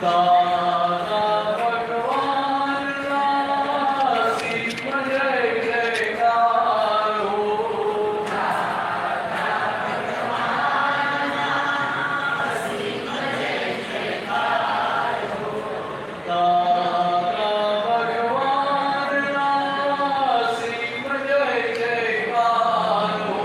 દાદા ભગવાનના અસીમ જય જયકારો. દાદા ભગવાનના જયકારો.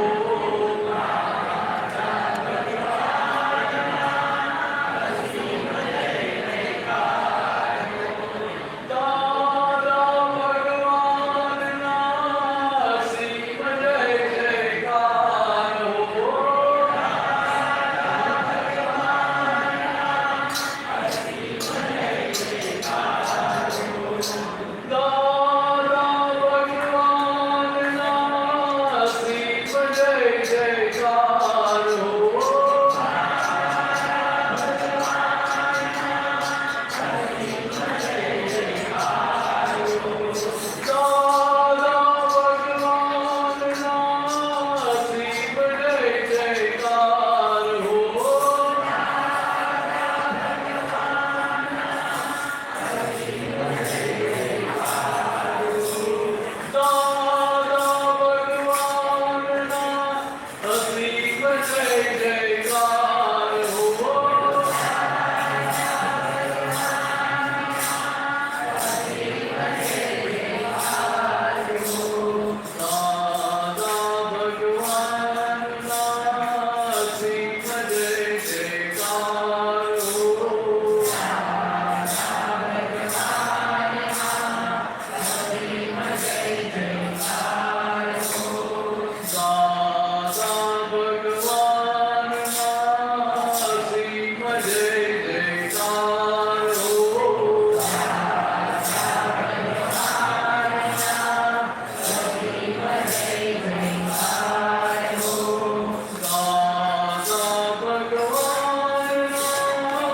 દાદા ભગવાનના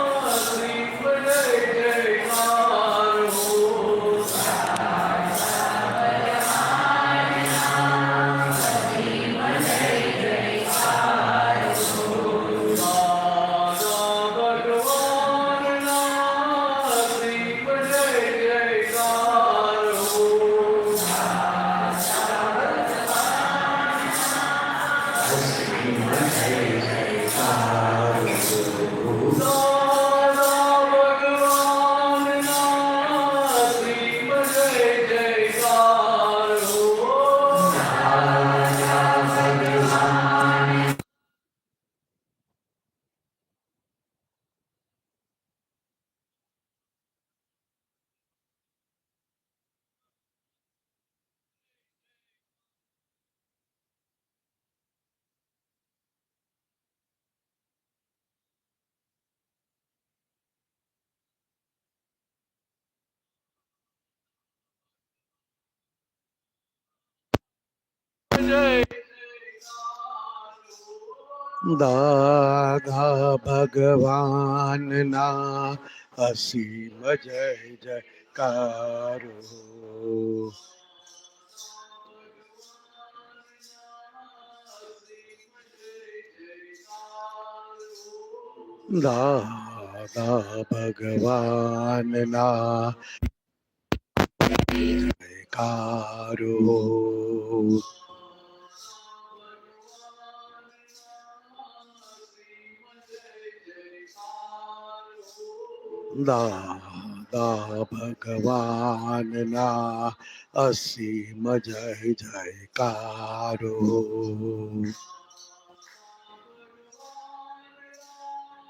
અસીમ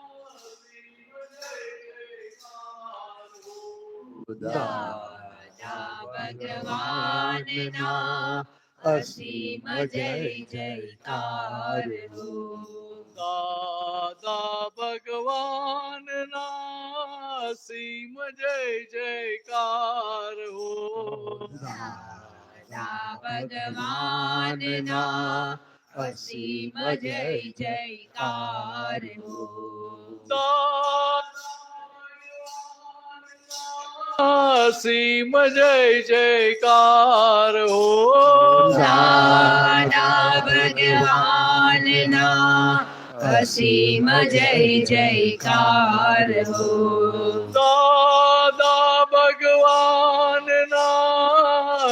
જય જયકારો. દાદા ભગવાનના અસીમ જય જયકારો. દાદા ભગવાનના અસીમ જય જયકાર હો. દાદા ભગવાનના અસીમ જય જયકાર હો. અસીમ જય જયકાર હો. દાદા ભગવાનના અસીમ જય જયકાર હો.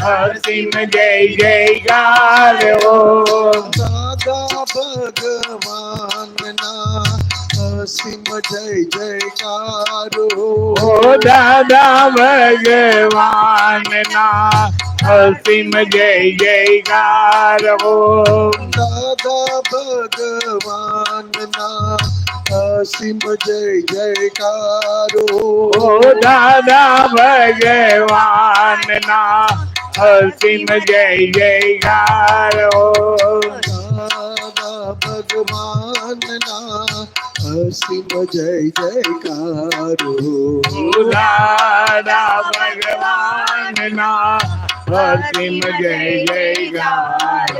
અસીમ જય જયકાર હો દાદા ભગવાનના અસીમ જય જયકાર ઓ દાદા ભગવાનના અસીમ જય જયકાર હો દાદા ભગવાનના અસીમ જય જયકાર ઓ દાદા ભગવાનના અસીમ જય જયકાર હો દાદા ભગવાનના અસીમ જય જયકાર દાદા ભગવાનના અસીમ જય જયકાર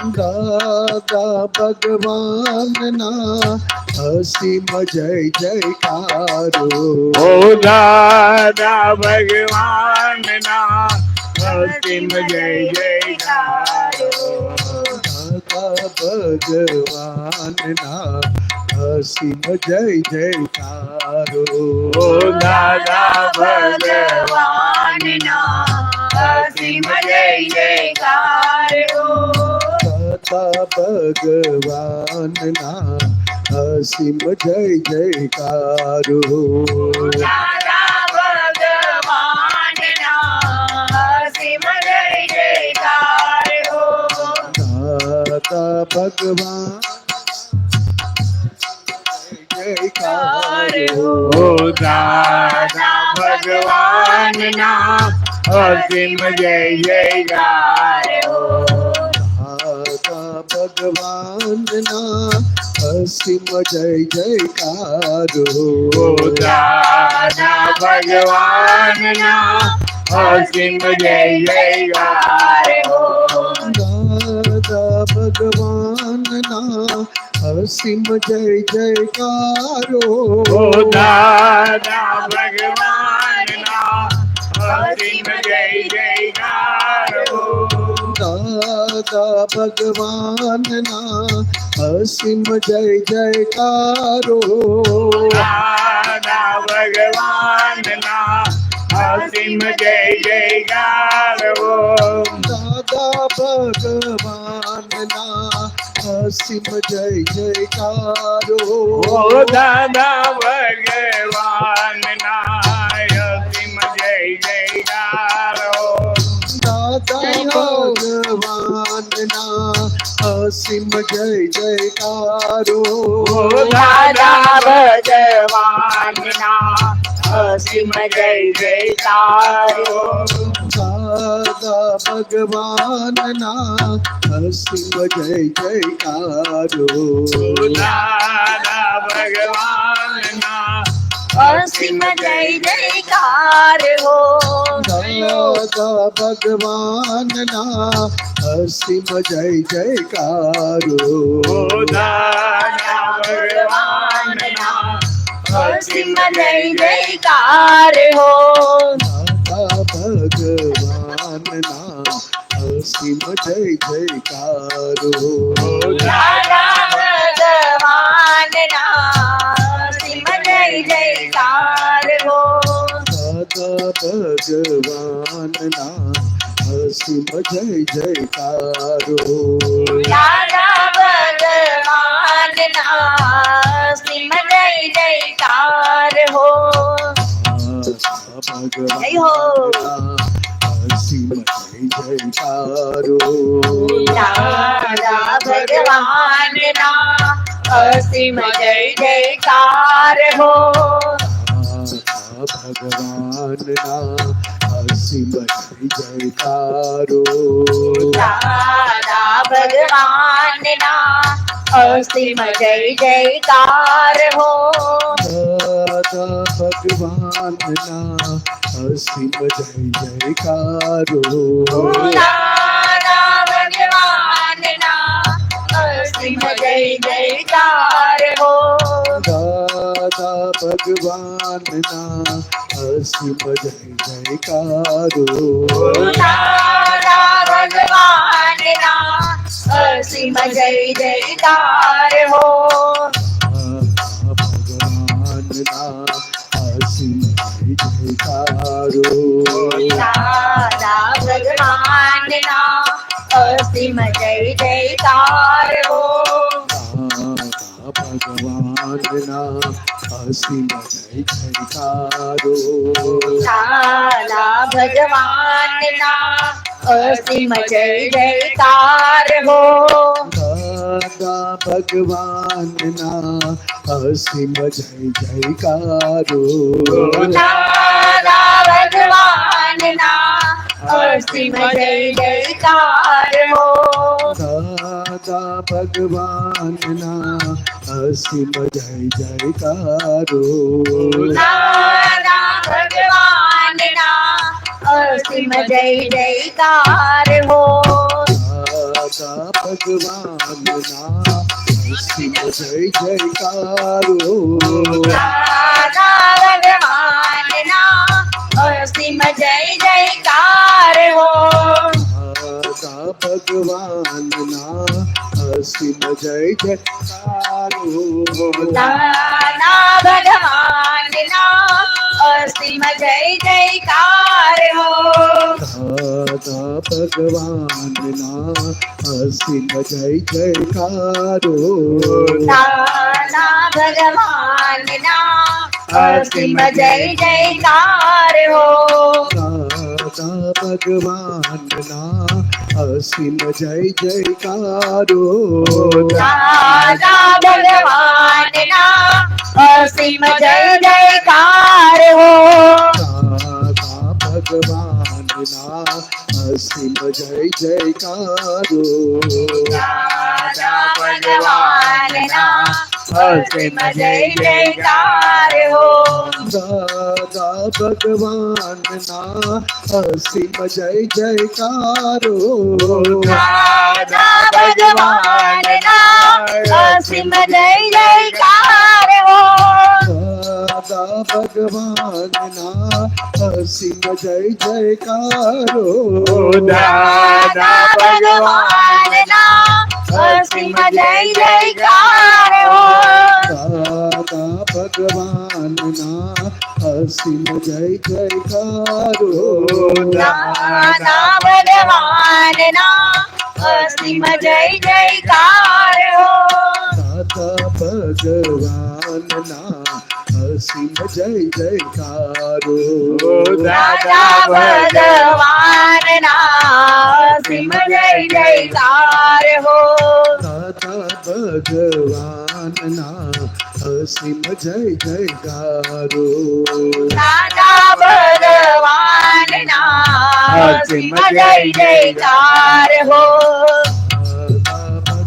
દાદા ભગવાનના અસીમ જય જયકાર ઓ દાદા ભગવાનના અસીમ જય જયકાર દાદા ભગવાનના અસીમ જય જયકાર ઓ દાદા ભગવાનના અસીમ જય જયકાર હો દાદા ભગવાનના અસીમ જય જયકાર દાદા ભગવાનના અસીમ જય જયકાર હો દાદા ભગવાન જયકાર ઓ દાદા ભગવાનના અસીમ જય જયકાર દાદા ભગવાનના અસીમ જય જયકાર ઓ દાદા ભગવાનના અસીમ જય જયકાર દાદા ભગવાનના અસીમ જય જયકાર ઓ દાદા ભગવાનના અસીમ જય જયકાર દાદા ભગવાનના અસીમ જય જયકાર દાદા ભગવાનના અસીમ જય જયકાર દાદા ભગવાનના અસીમ જય જયકાર ઓ દાદા ભગવાનના અસીમ જય જયકાર દાદા ભગવાનના અસીમ જય જયકાર ઓ દાદા ભગવાનના અસીમ જય જયકાર દાદા ભગવાનના અસીમ જય જયકાર દાદા ભગવાનના અસીમ જય જયકાર હો દાદા ભગવાનના અસીમ જય જયકાર ઓ દાદા ભગવાનના અસીમ જય જયકાર હો દાદા ભગવાનના અસીમ જય જયકાર દાદા ભગવાનના અસીમ જય જયકાર હો દાદા ભગવાનના અસીમ જય જયકાર દાદા ભગવાનના અસીમ જય જયકાર હો ભગવાનના અસીમ જય જયકાર દાદા ભગવાનના અસીમ જય જયકાર હો ભગવાનના અસીમ જય જયકાર દાદા ભગવાનના અસીમ જય જયકાર હો દાદા ભગવાનના અસીમ જય જયકાર દાદા ભગવાનના અસીમ જય જયકાર હો દાદા ભગવાનના અસીમ જય જયકાર દાદા ભગવાનના અસીમ જય જયકાર હો ભગવાનના અસીમ જય જયકાર દાદા ભગવાનના ભગવાનના અસીમ જય જયકાર હો ભગવાનના અસીમ જય જયકારો દાદા ભગવાનના અસીમ જય જયકાર હો દાદા ભગવાનના અસીમ જય જયકારો દાદા ભગવાનના અસીમ જય જયકાર હો દાદા ભગવાનના અસીમ જય જયકારો દાદા ભગવાનના અસીમ જય જયકાર હો દાદા ભગવાનના અસીમ જય જયકારો દાદા ભગવાનના અસીમ જય જયકાર હો દાદા ભગવાનના અસીમ જય જયકારો દાદા ભગવાનના અસીમ જય જયકાર હો દાદા ભગવાનના અસીમ જય જયકારો દાદા ભગવાનના અસીમ જય જયકાર હો દાદા ભગવાનના અસીમ જય જયકારો દાદા ભગવાનના અસીમ જય જયકાર હો દાદા ભગવાનના અસીમ જય જયકારો દાદા ભગવાનના અસીમ જય જયકાર હો દાદા ભગવાનના અસીમ જય જયકારો દાદા ભગવાનના અસીમ જય જયકાર હો દાદા ભગવાનના અસીમ જય જયકારો દાદા ભગવાનના અસીમ જય જયકાર હો દાદા ભગવાનના અસીમ જય જયકારો દાદા ભગવાનના અસીમ જય જયકાર હો દાદા ભગવાનના અસીમ જય જયકારો દાદા ભગવાનના અસીમ જય જયકાર હો દાદા ભગવાનના અસીમ જય જયકારો દાદા ભગવાનના અસીમ જય જયકાર હો દાદા ભગવાનના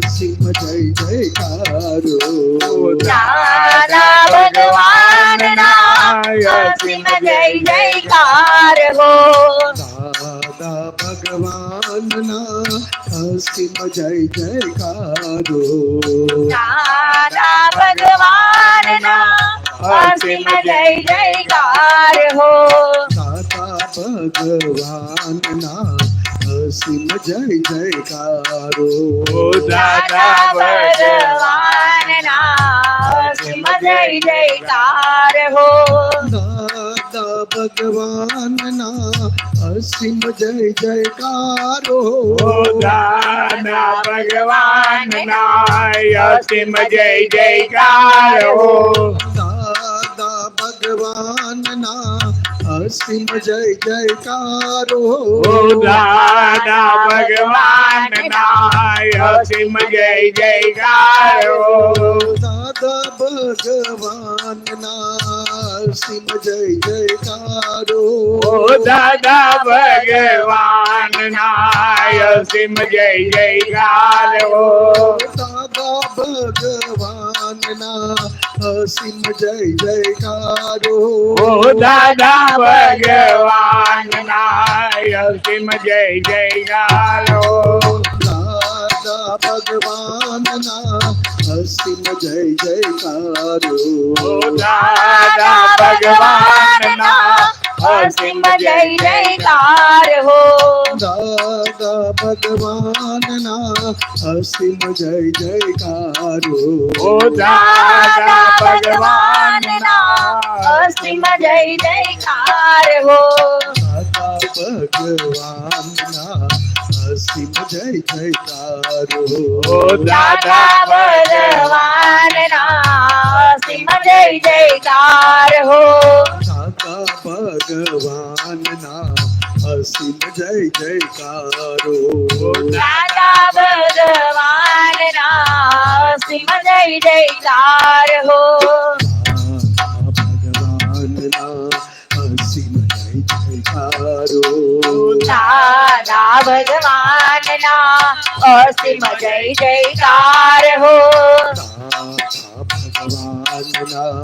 અસીમ જય જયકારો દાદા ભગવાનના અસીમ જય જયકાર હો દાદા ભગવાનના અસીમ જય જયકારો દાદા ભગવાનના અસીમ જય જયકાર હો દાદા ભગવાનના અસીમ જય જયકારો દાદા ભગવાનના અસીમ જય જયકાર હો દાદા ભગવાનના અસીમ જય જયકારો દાદા ભગવાનના અસીમ જય જયકાર હો દાદા ભગવાનના અસીમ જય જયકારો દાદા ભગવાનના અસીમ જય જયકાર હો દાદા ભગવાનના અસીમ જય જયકારો દાદા ભગવાનના અસીમ જય જયકાર હો દાદા ભગવાનના અસીમ જય જયકારો દાદા ભગવાનના અસીમ જય જયકાર હો દાદા ભગવાનના અસીમ જય જયકારો દાદા ભગવાનના અસીમ જય જયકાર હો દાદા ભગવાનના અસીમ જય જયકારો ઓ દાદા ભગવાનના અસીમ જય જયકાર હો દાદા ભગવાનના અસીમ જય જયકારો ઓ દાદા ભગવાનના અસીમ જય જયકાર હો દાદા ભગવાનના અસીમ જય જયકારો દાદા ભગવાનના અસીમ જય જયકાર હો દાદા ભગવાનના અસીમ જય જયકારો દાદા ભગવાનના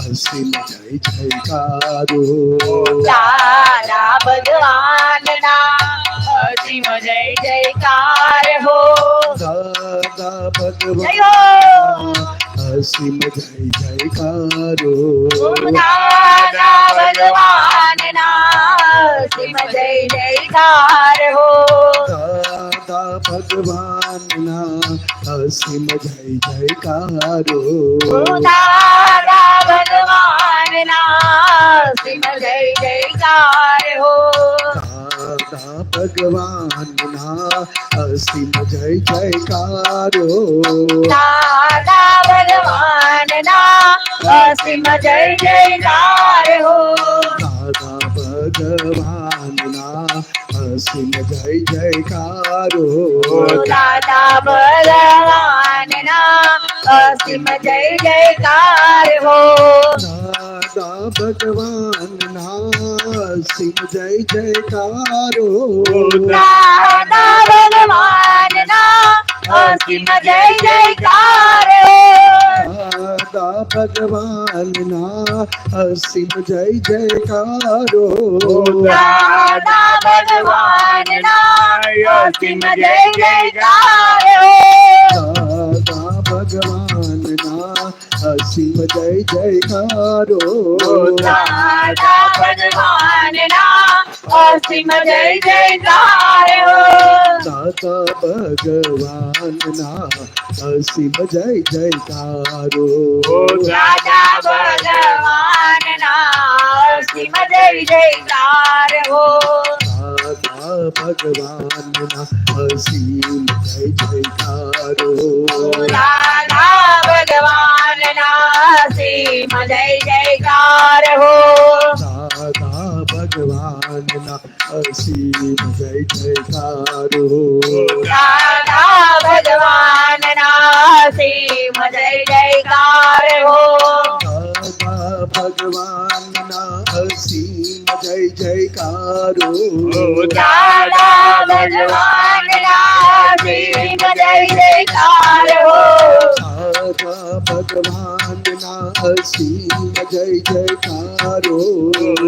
અસીમ જય જયકાર હો દાદા દાદા ભગવાનના અસીમ જય જયકારો દાદા ભગવાનના અસીમ જય જયકાર હો દાદા ભગવાનના અસીમ જય જયકારો દાદા ભગવાનના અસીમ જય જયકાર હો દાદા ભગવાનના અસીમ જય જયકારો દાદા ભગવાનના અસીમ જય જયકાર હો દાદા ભગવાનના અસીમ જય જયકારો દાદા ભગવાનના અસીમ જય જયકાર હો દાદા ભગવાનના અસીમ જય જયકારો દાદા ભગવાનના અસીમ જય જયકાર હો દાદા ભગવાનના અસીમ જય જયકારો દાદા ભગવાનના અસીમ જય જયકાર હો દાદા ભગવાનના અસીમ જય જયકારો દાદા ભગવાનના અસીમ જય જયકાર હો દાદા ભગવાનના અસીમ જય જયકારો દાદા ભગવાનના અસીમ જય જયકાર હો દાદા ભગવાનના અસીમ જય જયકારો દાદા ભગવાનના અસીમ જય જયકાર હો દાદા ભગવાનના અસીમ જય જયકારો દાદા ભગવાનના અસીમ જય જયકાર હો દાદા ભગવાનના અસીમ જય જયકારો દાદા ભગવાનના અસીમ જય જયકાર હો દાદા ભગવાનના અસીમ જય જયકારો દાદા ભગવાનના અસીમ જય જયકાર હો દાદા ભગવાનના અસીમ જય જયકારો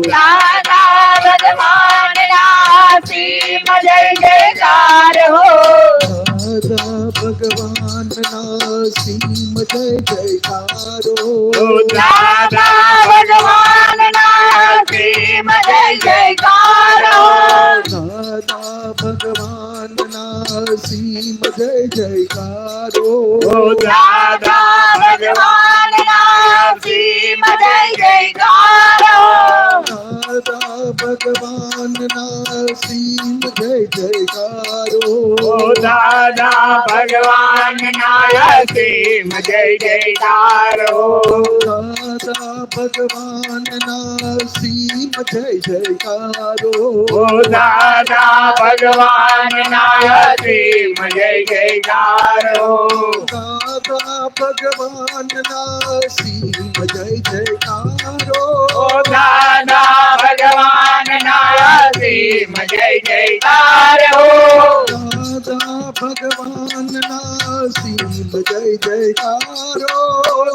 દાદા ભગવાનના અસીમ જય જયકાર હો દાદા ભગવાનના અસીમ જય જયકારો દાદા ભગવાનના અસીમ જય જયકાર હો દાદા ભગવાનના અસીમ જય જયકારો દાદા ભગવાનના અસીમ જય જયકારો દાદા ભગવાનના અસીમ જય જયકારો દાદા ભગવાનના અસીમ જય જયકારો દાદા ભગવાનના અસીમ જય જયકારો દાદા ભગવાનના અસીમ જય જયકારો દાદા ભગવાનના અસીમ જય જયકારો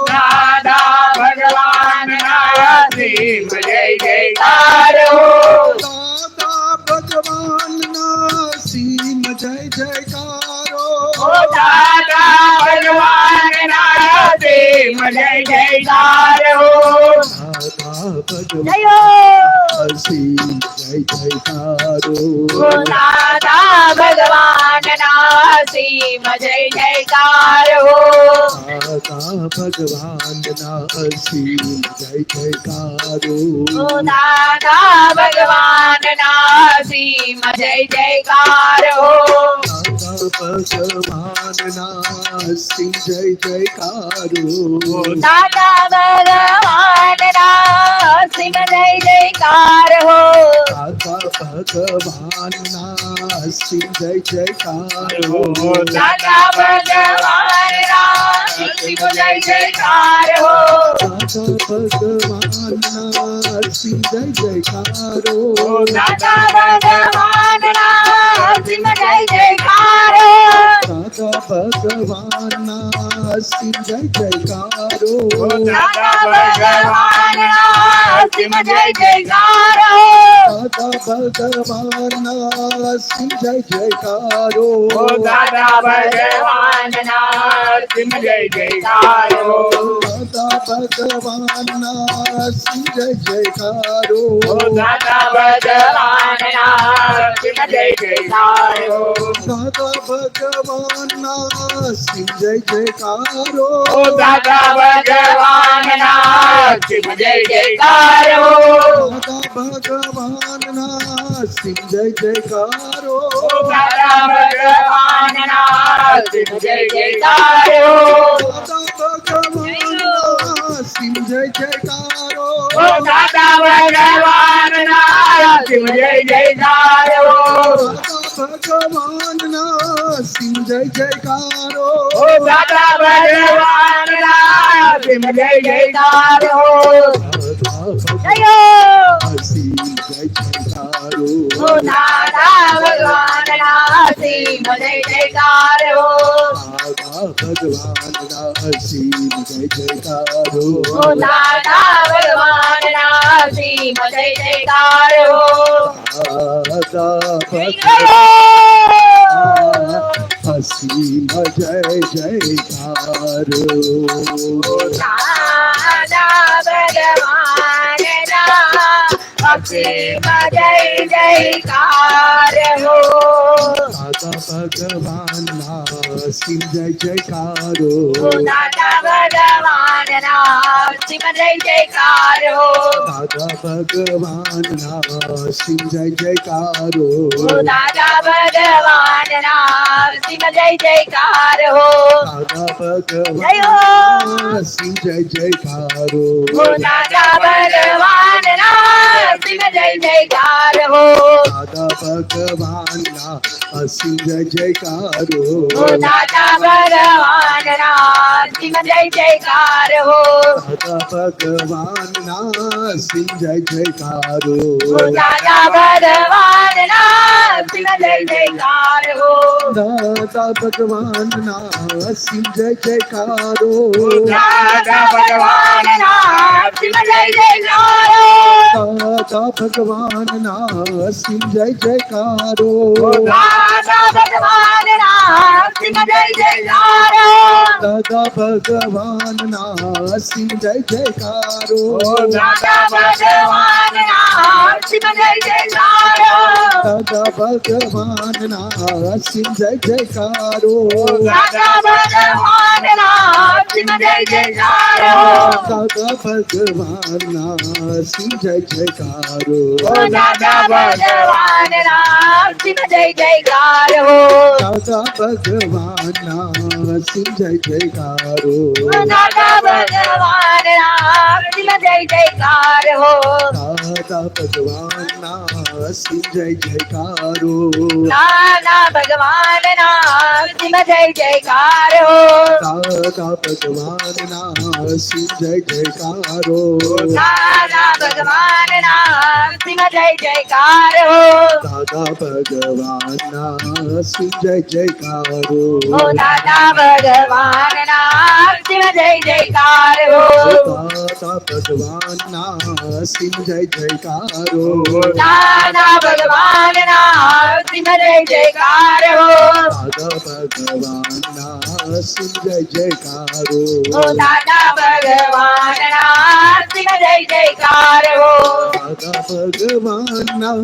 દાદા ભગવાનના અસીમ જય જયકારો દાદા ભગવાનના અસીમ જય જયકારો દાદા ભગવાનના અસીમ અસીમ જય જયકાર હો દાદા ભગવાન જયો અસીમ જય જયકારો દાદા ભગવાનના અસીમ જય જયકાર હો દાદા ભગવાનના અસીમ જય જયકારો દાદા ભગવાનના અસીમ જય જયકાર હો દાદા ભગવાનના અસીમ જય જયકારો દાદા ભગવાનના અસીમ જય જયકાર હો દાદા ભગવાનના અસીમ જય જયકારો દાદા ભગવાનના અસીમ જય જયકાર હો દાદા ભગવાનના અસીમ જય જયકારો દાદા ભગવાનના અસીમ જય જયકાર હો દાદા ભગવાનના અસીમ જય જયકારો દાદા ભગવાનના અસીમ જય જયકાર હો દાદા ભગવાનના અસીમ જય જયકારો દાદા ભગવાનના અસીમ જય જયકાર હો દાદા ભગવાનના અસીમ જય જયકારો દાદા ભગવાનના અસીમ જય જયકાર હો દાદા ભગવાનના અસીમ જય જયકારો દાદા ભગવાનના અસીમ જય જયકાર હો દાદા ભગવાનના અસીમ જય જયકારો દાદા ભગવાનના અસીમ જય જયકાર હો દાદા ભગવાનના અસીમ જય જયકારો દાદા ભગવાનના અસીમ જય જયકાર હો દાદા ભગવાનના અસીમ જય જયકારો દાદા ભગવાનના અસીમ જય જયકાર હો જયો અસીમ જય જયકારો દાદા ભગવાનના અસીમ જય જયકાર હો દાદા ભગવાનના અસીમ જય જયકારો દાદા ભગવાનના અસીમ જય જયકાર હો દાદા અસીમ જય જયકારો દાદા ભગવાનના અસીમ જય જયકાર હો દાદા ભગવાનના અસીમ જય જયકારો દાદા ભગવાનના અસીમ જય જયકાર હો દાદા ભગવાનના અસીમ જય જયકારો દાદા ભગવાનના અસીમ જય જયકાર હો દાદા ભગવાનના અસીમ જય જયકારો દાદા ભગવાનના અસીમ જય જયકાર હો દાદા ભગવાનના અસીમ જય જયકારો દાદા ભગવાનના અસીમ જય જયકાર હો દાદા ભગવાનના અસીમ જય જયકારો દાદા ભગવાનના અસીમ જય જયકાર હો દાદા ભગવાનના અસીમ જય જયકારો દાદા ભગવાનના અસીમ જય જયકાર હો દાદા ભગવાનના અસીમ જય જયકારો દાદા ભગવાનના અસીમ જય જયકાર હો દાદા ભગવાનના અસીમ જય જયકારો દાદા ભગવાનના અસીમ જય જયકાર હો દાદા ભગવાનના અસીમ જય જયકારો દાદા ભગવાનના અસીમ જય જયકાર હો દાદા ભગવાનના અસીમ જય જયકારો દાદા ભગવાનના અસીમ જય જયકાર હો દાદા ભગવાનના અસીમ જય જયકારો દાદા ભગવાનના અસીમ જય જયકાર હો દાદા ભગવાનના અસીમ જય જયકારો દાદા ભગવાનના અસીમ જય જયકાર હો દાદા ભગવાનના અસીમ જય જયકારો દાદા ભગવાનના અસીમ જય જયકાર હો દાદા ભગવાનના અસીમ જય જયકારો દાદા ભગવાનના અસીમ જય જયકાર હો દાદા ભગવાનના અસીમ જય જયકારો દાદા ભગવાનના અસીમ જય જયકાર હો દાદા ભગવાનના સિંહ જય જયકારો ઓ દાદા ભગવાનના સિંહ જય જયકાર હો દાદા ભગવાનના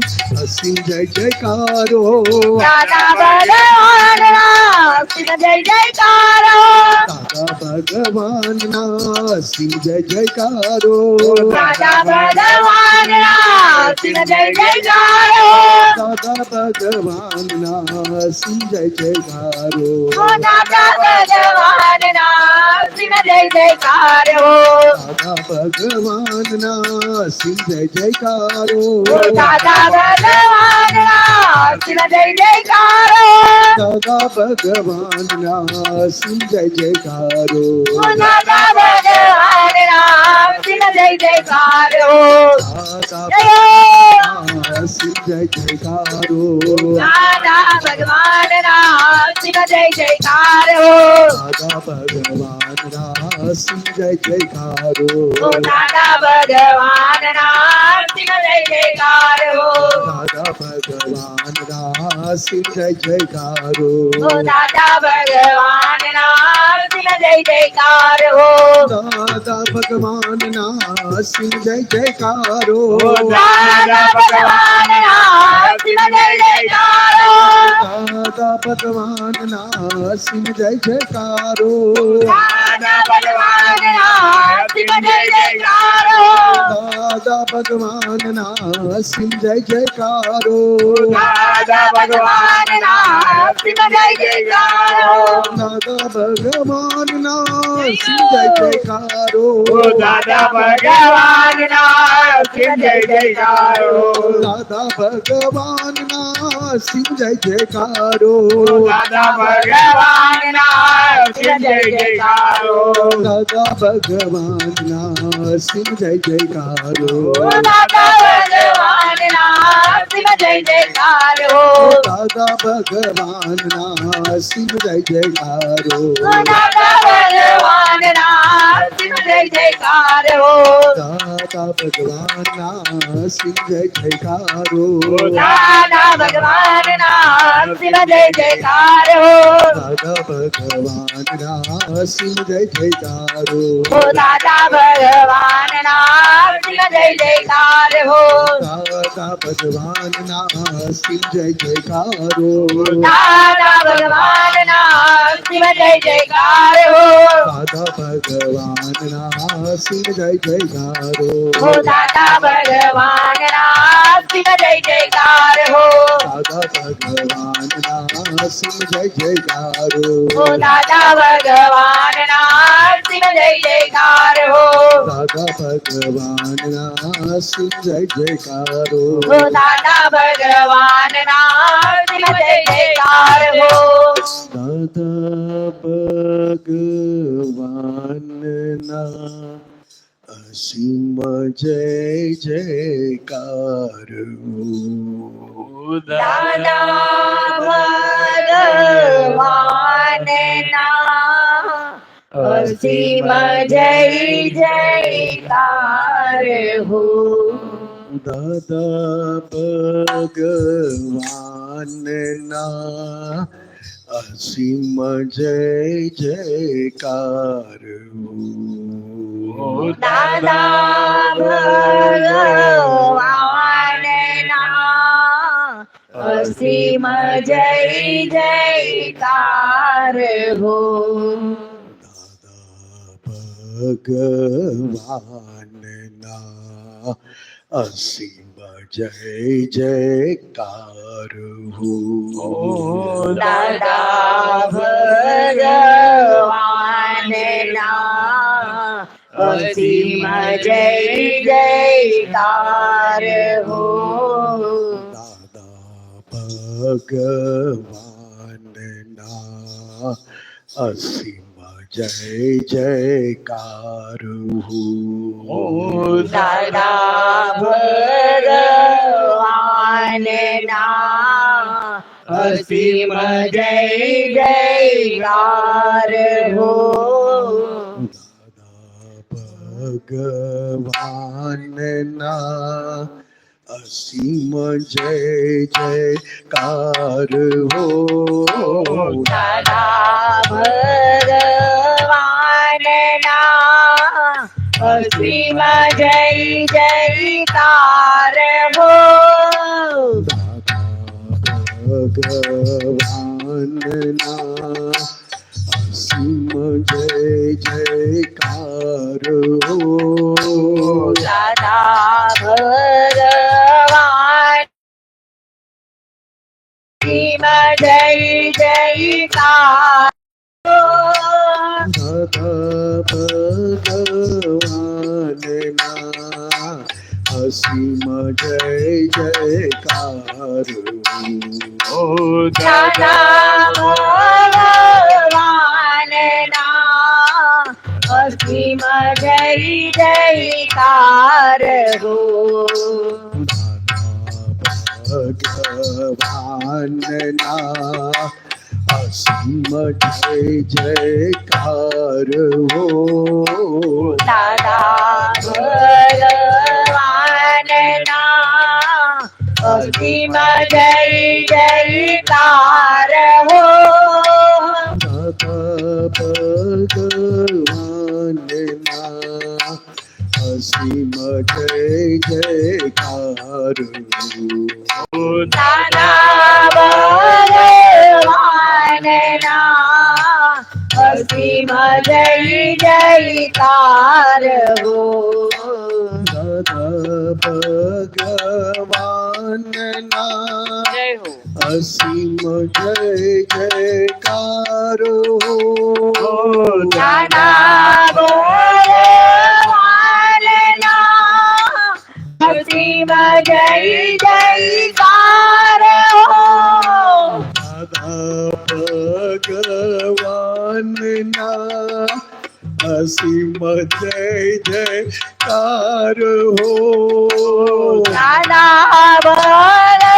અસીમ જય જયકારો દાદા ભગવાનના સિંહ જય જયકાર હો દાદા ભગવાનના અસીમ જય જયકારો દાદા ભગવાનના સિંહ જય જયકાર હો દાદા ભગવાનના અસીમ જય જયકારો ઓ દાદા ભગવાનના સિંહ જય જયકાર હો દાદા ભગવાનના અસીમ જય જયકારો ઓ દાદા ભગવાનના સિંહ જય જયકાર હો દાદા ભગવાનના અસીમ જય જયકારો ઓ દાદા ભગવાનના સિંહ જય જયકાર હો દાદા અસીમ જય જયકારો દાદા ભગવાનના સિંહ જય જયકાર હો દાદા ભગવાનના અસીમ જય જયકારો ઓ દાદા ભગવાનના સિંહ જય જયકાર હો દાદા ભગવાનના અસીમ જય જયકારો ઓ દાદા ભગવાનના સિંહ જય જયકાર હો દાદા ભગવાનના અસીમ જય જયકારો દાદા ભગવાનના સિંહ જય જયકાર હો દાદા ભગવાનના અસીમ જય જયકારો દાદા ભગવાનના સિંહ જય જયકાર હો દાદા ભગવાનના અસીમ જય જયકારો દાદા ભગવાનના સિંહ જય જયકાર હો દાદા ભગવાનના અસીમ જય જયકારો દાદા ભગવાનના સિંહ જય જયકારો દાદા ભગવાનના અસીમ જય જયકારો દાદા ભગવાનના સિંહ જય જયકારો દાદા ભગવાનના અસીમ જય જયકારો દાદા ભગવાનના સિંહ જય જયકાર હો દાદા ભગવાનના અસીમ જય જયકારો દાદા ભગવાનના સિંહ જય જયકાર હો દાદા ભગવાનના અસીમ જય જયકારો દાદા ભગવાનના સિંહ જય જયકાર હો દાદા ભગવાનના અસીમ જય જયકારો ઓ દાદા ભગવાનના સિંહ જય જયકાર હો દાદા ભગવાનના અસીમ જય જયકારો દાદા ભગવાનના સિંહ જય જયકાર હો દાદા ભગવાનના અસીમ જય જયકારો ઓ દાદા ભગવાનના સિંહ જય જયકાર હો દાદા ભગવાનના અસીમ જય જયકારો ઓ દાદા ભગવાનના સિંહ જય જયકાર હો દાદા ભગવાનના અસીમ જય જયકારો ઓ દાદા ભગવાનના સિંહ જય જયકાર હો દાદા ભગવાનના અસીમ જય જયકાર દાદા ભગવાનના અસીમ જય જયકાર હો દાદા ભગવાનના અસીમ જય જયકાર દાદા ભગવાનના અસીમ જય જયકાર હો ભગવાનના અસીમ જય જયકાર દાદા ભગવાનના અસીમ જય જયકાર હો દાદા ભગવાનના અસીમ જય જયકાર દાદા ભગવાનના અસીમ જય જયકાર હો દાદા ભગવાનના અસીમ જય જયકાર હો દાદા ભગવાનના અસીમ જય જયકાર હો ભગવાનના અસીમ જય જયકાર હો દાદા ભગવાન અસીમ જય જયકાર દાદા ભગવાનના અસીમ જય જયકાર હો દાદા ભગવાનના અસીમ જય જયકાર હો ભગવાનના અસીમ જય જયકાર હો દાદા ભગવાનના અસીમ જય જયકાર હો દાદા ભગવાનના અસીમ જય જયકાર હો દાદા ભગવાનના અસીમ જય જયકાર હો દાદા ભગવાનના અસીમ જય જયકાર હો દાદા ભગવાનના અસીમ જય જયકાર હો દાદા ભગવાનના અસીમ જય જયકાર હો દાદા ભગવાનના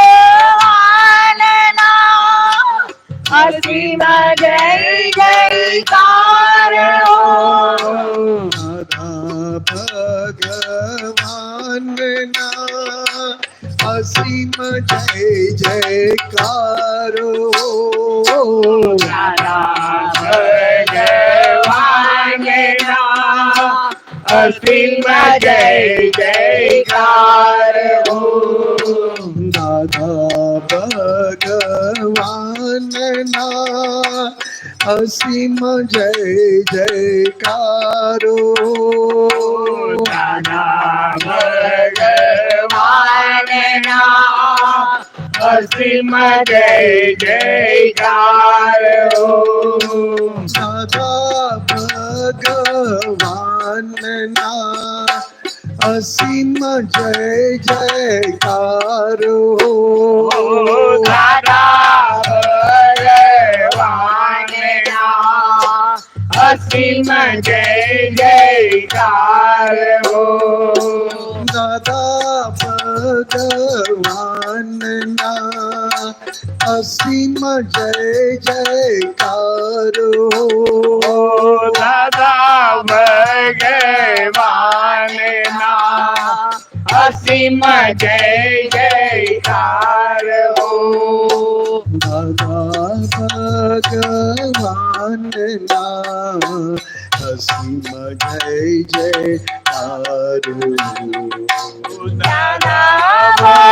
અસીમ જય જયકાર હો દાદા ભગવાનના અસીમ જય જયકાર હો દાદા ભગવાનના અસીમ જય જયકાર હો દાદા ભગવાનના અસીમ જય જયકાર હો દાદા ભગવાનના અસીમ જય જયકાર હો દાદા ભગવાનના અસીમ જય જયકાર હો દાદા ભગવાનના અસીમ જય જયકાર હો દાદા ભગવાનના અસીમ જય જયકાર હો દાદા ભગવાનના અસીમ જય જયકાર હો દાદા ભગવાનના અસીમ જય જયકાર હો દાદા ભગવાનના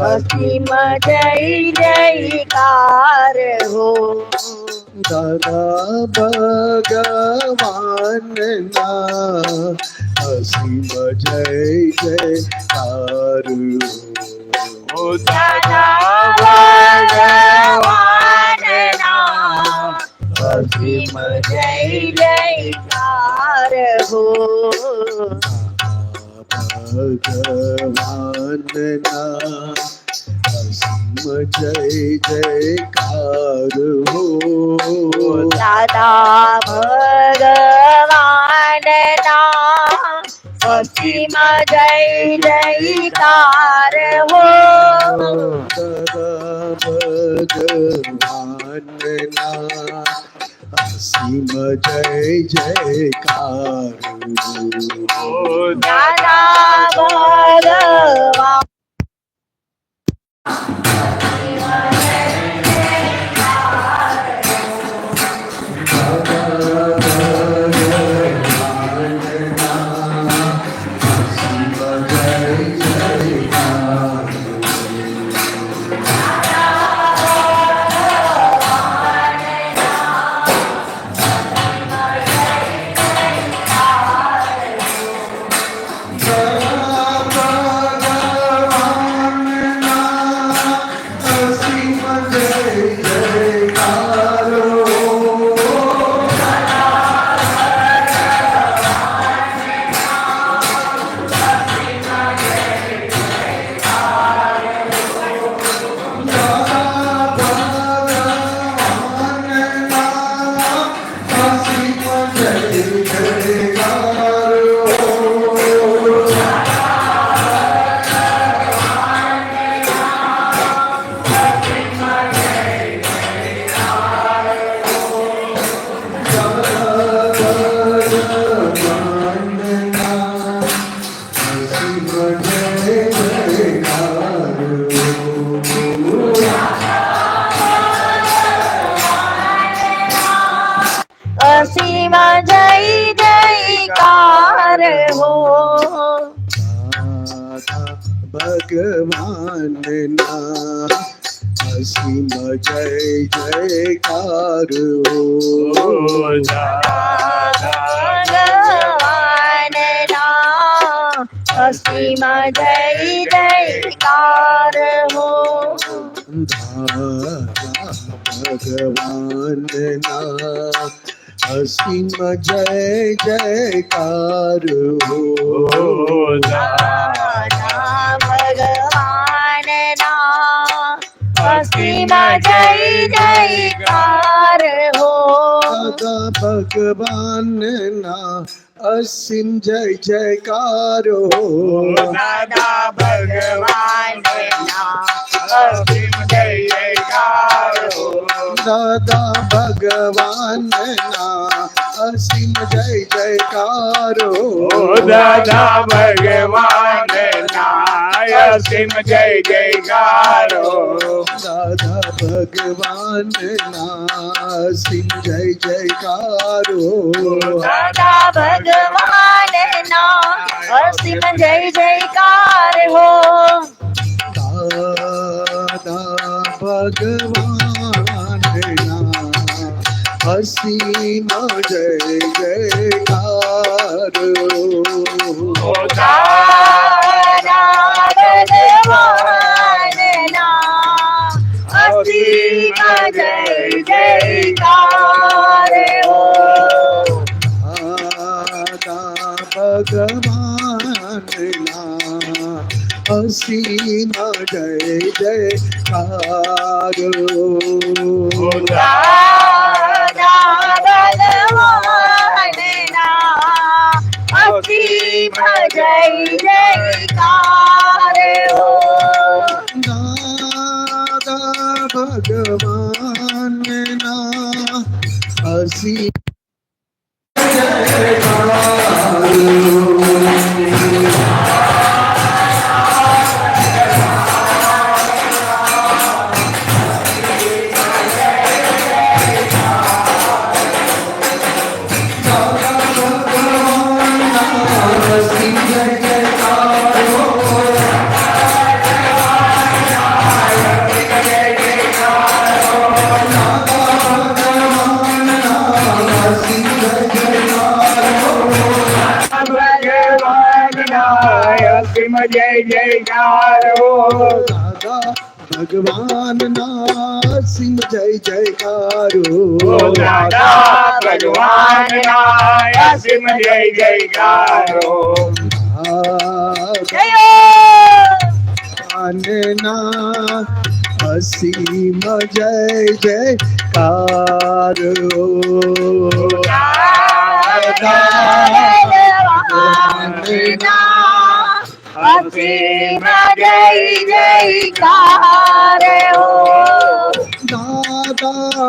અસીમ જય જયકાર હો દાદા ભગવાનના અસીમ જય જયકાર હો દાદા ભગવાનના અસીમ જય જયકાર હો ભગવાનના અસીમ જય જયકાર હો દાદા ભગવાનના અસીમ જય જયકાર હો દાદા ભગવાનના અસીમ જય જયકાર ઓ દાદા ભગવાન અસીમ જય જયકાર હો ભગવાનના અસીમ જય જયકાર હો ભગવાનના અસીમ જય જયકાર હો ભગવાનના અસીમ જય જયકાર હો દાદા ભગવાનના અસીમ જય જયકાર હો દાદા ભગવાનના અસીમ જય જયકાર હો દાદા ભગવાનના અસીમ જય જયકાર હો દાદા ભગવાનના અસીમ જય જયકાર હો દાદા ભગવાનના અસીમ જય જયકાર હો દાદા ભગવાનના અસીમ જય જયકાર હો દાદા ભગવાનના અસીમ જય જયકાર હો દાદા ભગવાનના અસીમ જય જયકાર હો દાદા ભગવાનના અસીમ જય જયકાર હો દાદા ભગવાનના અસીમ જય જયકાર હો દાદા ભગવાનના અસીમ જય જયકાર હો દાદા ભગવાનના અસીમ અસીમ જય જયકાર હો દાદા ભગવાનના અસીમ જય જયકાર હો દાદા ભગવાનના અસીમ જય જયકાર હો ભગવાનના અસીમ જય જયકાર હો અસીમ જય જયકાર હો દાદા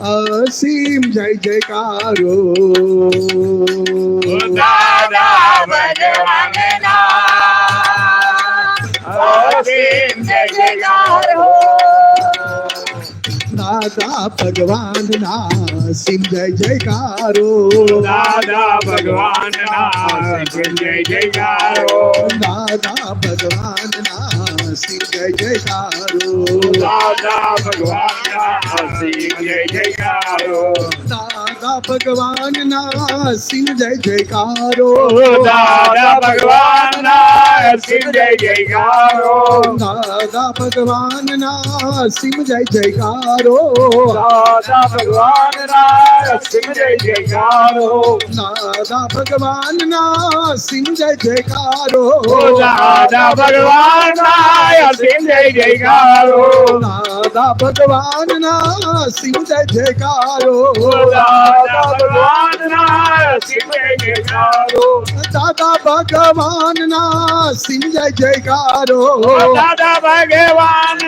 અસીમ જય જયકારો દાદા ભગવાનના અસીમ જય જયકાર હો દાદા ભગવાનના અસીમ જય જયકારો દાદા ભગવાનના અસીમ જય જયકાર હો દાદા ભગવાનના અસીમ જય જયકારો દાદા ભગવાનના અસીમ જય જયકાર હો દાદા ભગવાનના અસીમ જય જયકારો દાદા ભગવાનના અસીમ જય જયકાર હો દાદા ભગવાનના અસીમ જય જયકારો દાદા ભગવાનના અસીમ જય જયકાર હો દાદા ભગવાનના અસીમ જય જયકારો દાદા ભગવાનના અસીમ જય જયકાર હો દાદા ભગવાનના અસીમ જય જયકારો દાદા ભગવાનના અસીમ જય જયકાર હો દાદા ભગવાનના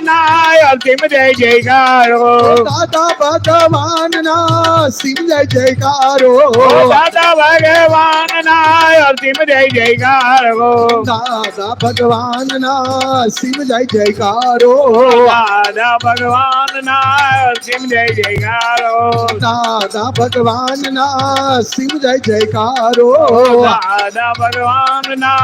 અસીમ જય જયકારો દાદા ભગવાનના અસીમ જય જયકાર હો દાદા ભગવાનના અસીમ જય જયકારો દાદા ભગવાનના અસીમ જય જયકાર હો દાદા ભગવાનના અસીમ જય જયકારો દાદા ભગવાનના અસીમ જય જયકાર હો દાદા ભગવાનના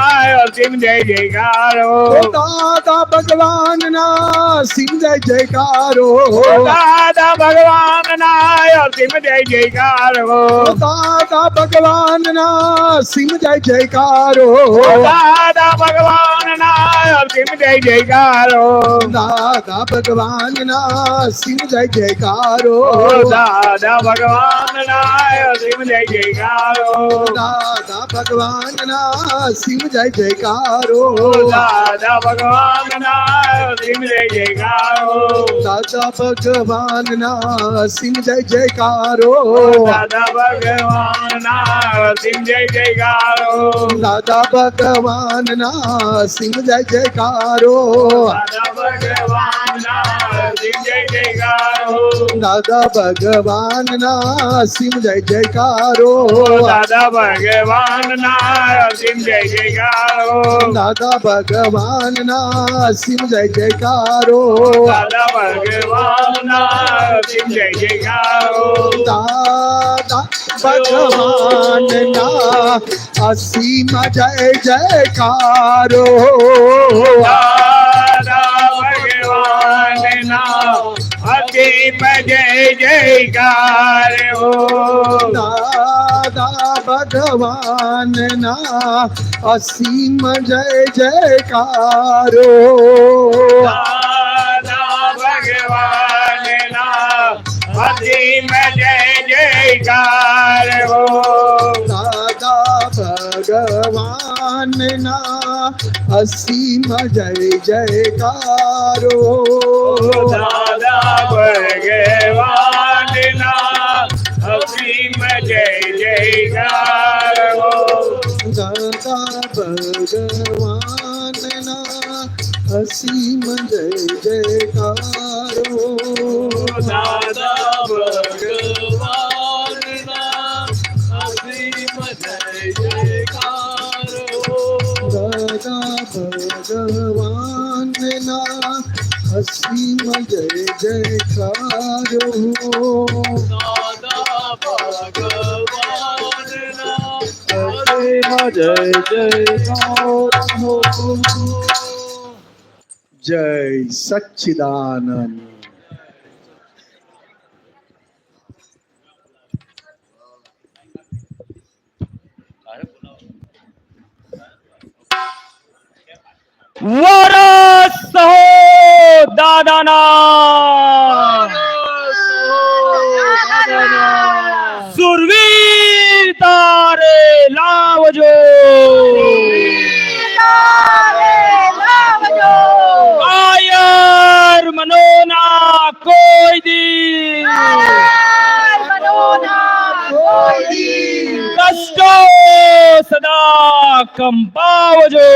અસીમ જય જયકારો દાદા ભગવાનના અસીમ જય જયકાર હો દાદા ભગવાનના અસીમ જય જયકારો દાદા ભગવાનના અસીમ જય જયકાર હો દાદા ભગવાનના અસીમ જય જયકારો દાદા ભગવાનના અસીમ જય જયકાર હો દાદા ભગવાનના અસીમ જય જયકારો દાદા ભગવાનના અસીમ જય જયકાર હો દાદા ભગવાનના અસીમ જય જયકારો દાદા ભગવાનના અસીમ જય જયકાર હો દાદા ભગવાનના અસીમ જય જયકારો દાદા ભગવાનના અસીમ જય જયકાર હો દાદા ભગવાનના અસીમ જય જયકારો દાદા ભગવાનના અસીમ જય જયકાર હો દાદા ભગવાનના અસીમ જય જયકારો દાદા ભગવાનના અસીમ જય જયકાર હો દાદા ભગવાનના અસીમ જય જયકારો દાદા ભગવાનના અસીમ જય જયકાર હો દાદા ભગવાનના અસીમ જય જયકારો દાદા ભગવાનના અસીમ જય જયકાર હો દાદા ભગવાનના અસીમ જય જયકારો દાદા ભગવાનના અસીમ જય જયકાર હો દાદા ભગવાનના અસીમ જય જયકારો દાદા ભગવાનના અસીમ જય જયકાર હો દાદા ભગવાનના અસીમ જય જયકારો દાદા ભગવાનના અસીમ જય જયકારો દાદા ભગવાનના અસીમ જય જયકારો દાદા ભગવાનના અસીમ જય જયકારો જય સચ્ચિદાનંદ વરસ હો દાદાના સુરવીર તારે લાવજો કાયર મનોના કોઈ દી કષ્ટો સદા કંપાવજો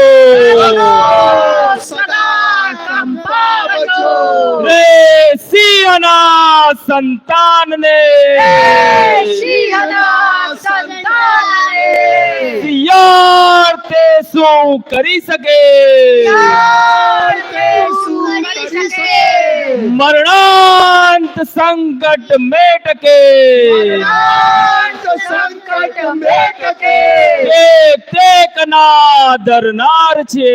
છો રે સિંહના સંતાનને સિંહના સંતાનને યાર તે શું કરી શકે? તે શું કરી શકે? મરણાંત સંકટ મેટકે મરણાંત સંકટ મેટકે ટેકના ધરનાર છે.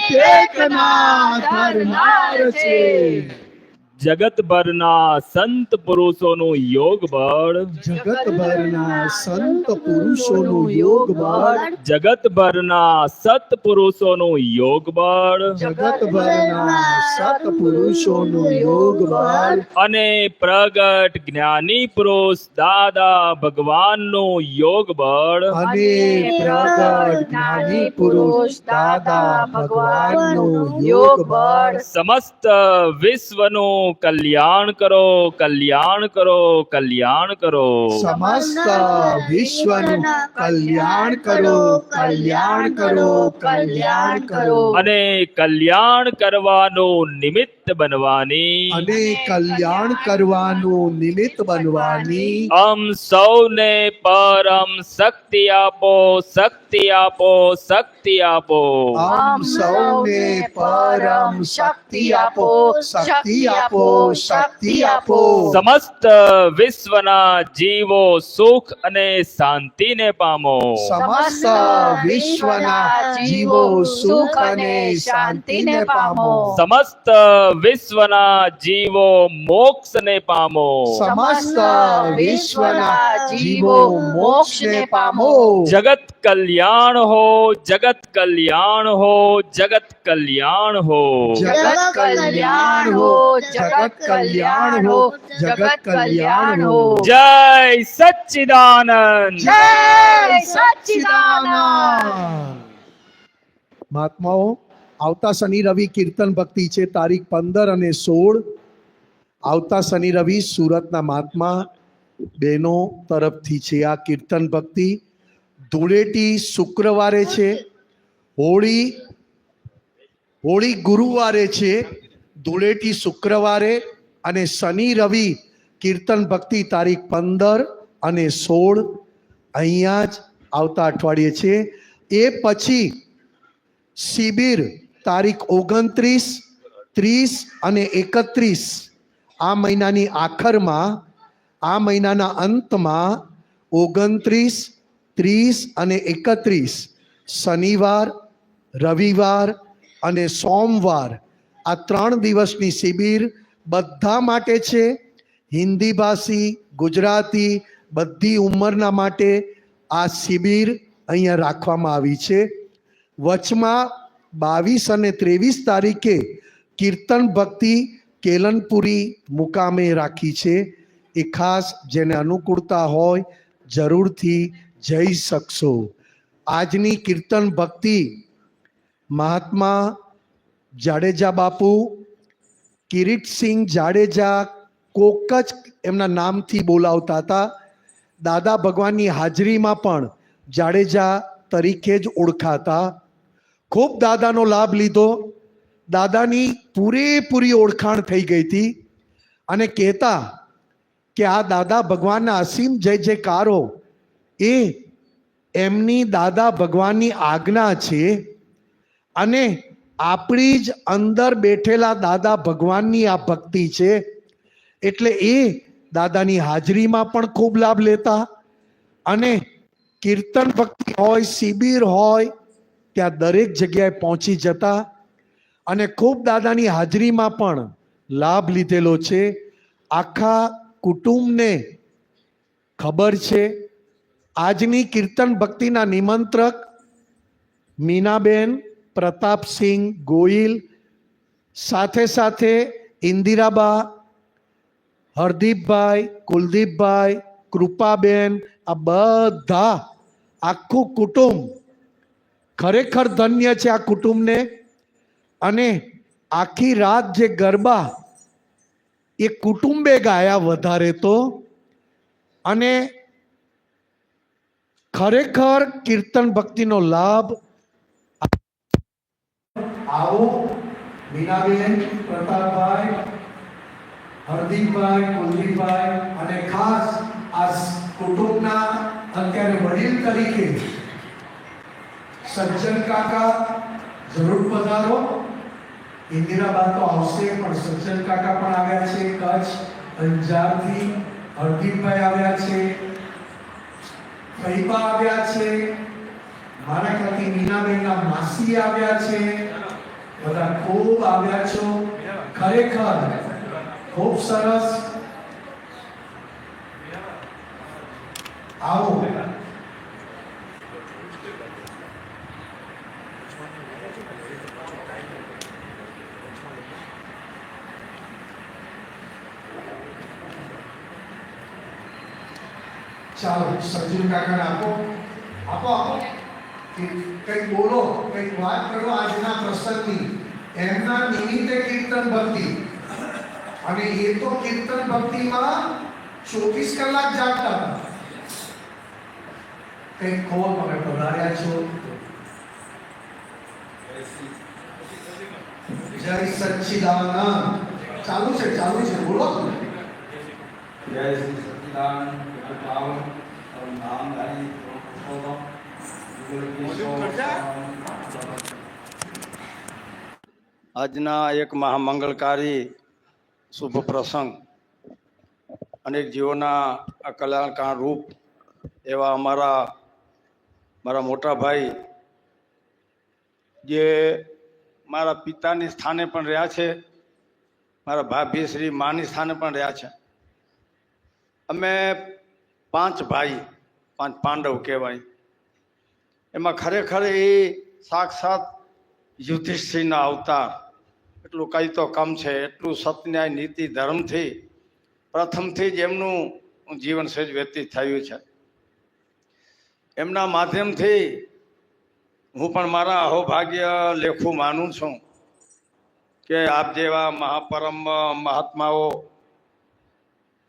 ટેકના ધરનાર છે. જગતભરના સંત પુરુષોનું યોગ બળ જગતભરના સંત પુરુષોનું યોગ બળ જગતભરના સત્પુરુષોનું યોગ બળ જગતભરના સત્પુરુષોનું યોગ બળ અને પ્રગટ જ્ઞાની પુરુષ દાદા ભગવાનનું યોગ બળ અને પ્રગટ જ્ઞાની પુરુષ દાદા ભગવાનનું યોગ બળ સમસ્ત વિશ્વનું કલ્યાણ કરો, કલ્યાણ કરો, કલ્યાણ કરો. સમસ્ત વિશ્વનું કલ્યાણ કરો, કલ્યાણ કરો, કલ્યાણ કરો. અને કલ્યાણ કરવાનું નિમિત્ત બનવાની અને કલ્યાણ કરવાનું નિમિત્ત બનવાની આમ સૌને પરમ શક્તિ આપો, શક્તિ આપો, શક્તિ આપો. આમ સૌને પરમ શક્તિ આપો, શક્તિ આપો, શક્તિ આપો. સમસ્ત વિશ્વના જીવો સુખ અને શાંતિને પામો. સમસ્ત વિશ્વના જીવો સુખ અને શાંતિને પામો. સમસ્ત વિશ્વના જીવો મોક્ષને પામો. સમસ્ત વિશ્વના જીવો મોક્ષને પામો. જગત કલ્યાણ હો, જગત કલ્યાણ હો, જગત કલ્યાણ હો. જગત કલ્યાણ હો, જગત કલ્યાણ હો, જગત કલ્યાણ હો. જય સચ્ચિદાનંદ. જય સચ્ચિદાનંદ. મહાત્માઓ, આવતા શનિ રવિ કીર્તન ભક્તિ છે તારીખ 15 અને 16. આવતા શનિ રવિ સુરતના મહાત્મા બહેનો તરફથી છે આ કીર્તન ભક્તિ. ધૂળેટી શુક્રવારે છે, હોળી ગુરુવારે છે, ધૂળેટી શુક્રવારે અને શનિ રવિ કીર્તન ભક્તિ તારીખ 15 અને 16 અહીંયા જ આવતા અઠવાડિયે છે. એ પછી શિબિર તારીખ 29, 30 અને 31 આ મહિનાની આખરમાં, આ મહિનાના અંતમાં 29, 30 અને 31 શનિવાર, રવિવાર અને સોમવાર આ 3 દિવસની શિબિર બધા માટે છે. હિન્દી ભાષી, ગુજરાતી બધી ઉંમરના માટે આ શિબિર અહીંયા રાખવામાં આવી છે. વચમાં 22 અને 23 તારીખે કીર્તન ભક્તિ કેલનપુરી મુકામે રાખી છે. એ ખાસ જેને અનુકૂળતા હોય જરૂરથી જઈ શકશો. આજની કીર્તન ભક્તિ મહાત્મા જાડેજા બાપુ, કિરીટસિંહ જાડેજા કોક જ એમના નામથી બોલાવતા હતા. દાદા ભગવાનની હાજરીમાં પણ જાડેજા તરીકે જ ઓળખાતા. ખૂબ દાદાનો લાભ લીધો. દાદાની પૂરેપૂરી ઓળખાણ થઈ ગઈ હતી અને કહેતા કે આ દાદા ભગવાનના અસીમ જય જયકારો એ એમની દાદા ભગવાનની આજ્ઞા છે અને આપણી જ અંદર બેઠેલા દાદા ભગવાનની આ ભક્તિ છે. એટલે એ દાદાની હાજરીમાં પણ ખૂબ લાભ લેતા અને કીર્તન ભક્તિ હોય, શિબિર હોય ત્યાં દરેક જગ્યાએ પહોંચી જતા અને ખૂબ દાદાની હાજરીમાં પણ લાભ લીધેલો છે. આખા કુટુંબને ખબર છે. આજની કીર્તન ભક્તિના નિમંત્રક મીનાબેન, પ્રતાપસિંહ ગોહિલ, સાથે સાથે ઇન્દિરાબા, હરદીપભાઈ, કુલદીપભાઈ, કૃપાબેન, આ બધા આખું કુટુંબ ખરેખર ધન્ય છે આ કુટુંબને. અને આખી રાત જે ગરબા એ કુટુંબે ગાયા વધારે તો, અને ખરેખર કીર્તન ભક્તિનો લાભ આવો મીનાબેન, પ્રતાપભાઈ, હરદીપભાઈ, કુલદીપભાઈ અને ખાસ આ કુટુંબના અત્યારે વડીલ તરીકે સજ્જન કાકા જરૂર પધારો. ઇન્દિરાબા તો આવશે પણ સજ્જન કાકા પણ આવ્યા છે કચ્છ અંજારથી. હરદીપભાઈ આવ્યા છે, ફૈબા આવ્યા છે, મારા ખ્યાલથી મીનાબેનના માસી આવ્યા છે. બધા ખૂબ આવ્યા છો, ખરેખર ખૂબ સરસ. આવો. ચાલો સજ્જન કાકાને આપો આપો આપો કંઈક બોલો, કંઈક વાત કરો આજના પ્રસંગની. એમના નિમિત્તે કીર્તન ભક્તિ, અને એ તો કીર્તન ભક્તિમાં 24 કલાક જાગતા હતા. કંઈક કહો, તમે પધાર્યા છો. જય સચ્ચિદાનંદ. ચાલુ છે બોલો. જય શ્રી સચ્ચિદાનંદ પાવન और नामधारी આજના એક મહામંગલકારી શુભ પ્રસંગ, અનેક જીવોના કલ્યાણકાર રૂપ એવા મારા મોટા ભાઈ, જે મારા પિતાની સ્થાને પણ રહ્યા છે, મારા ભાભી શ્રી માની સ્થાને પણ રહ્યા છે. અમે 5 ભાઈ, 5 પાંડવ કહેવાય. એમાં ખરેખર એ સાક્ષાત યુધિષ્ઠિરના અવતાર. એટલું કંઈ તો કમ છે. એટલું સત્ય, નીતિ, ધર્મથી પ્રથમથી જ એમનું જીવન સહેજ વ્યતીત થયું છે. એમના માધ્યમથી હું પણ મારા અહોભાગ્ય લેખું માનું છું કે આપ જેવા મહાપરમ મહાત્માઓ,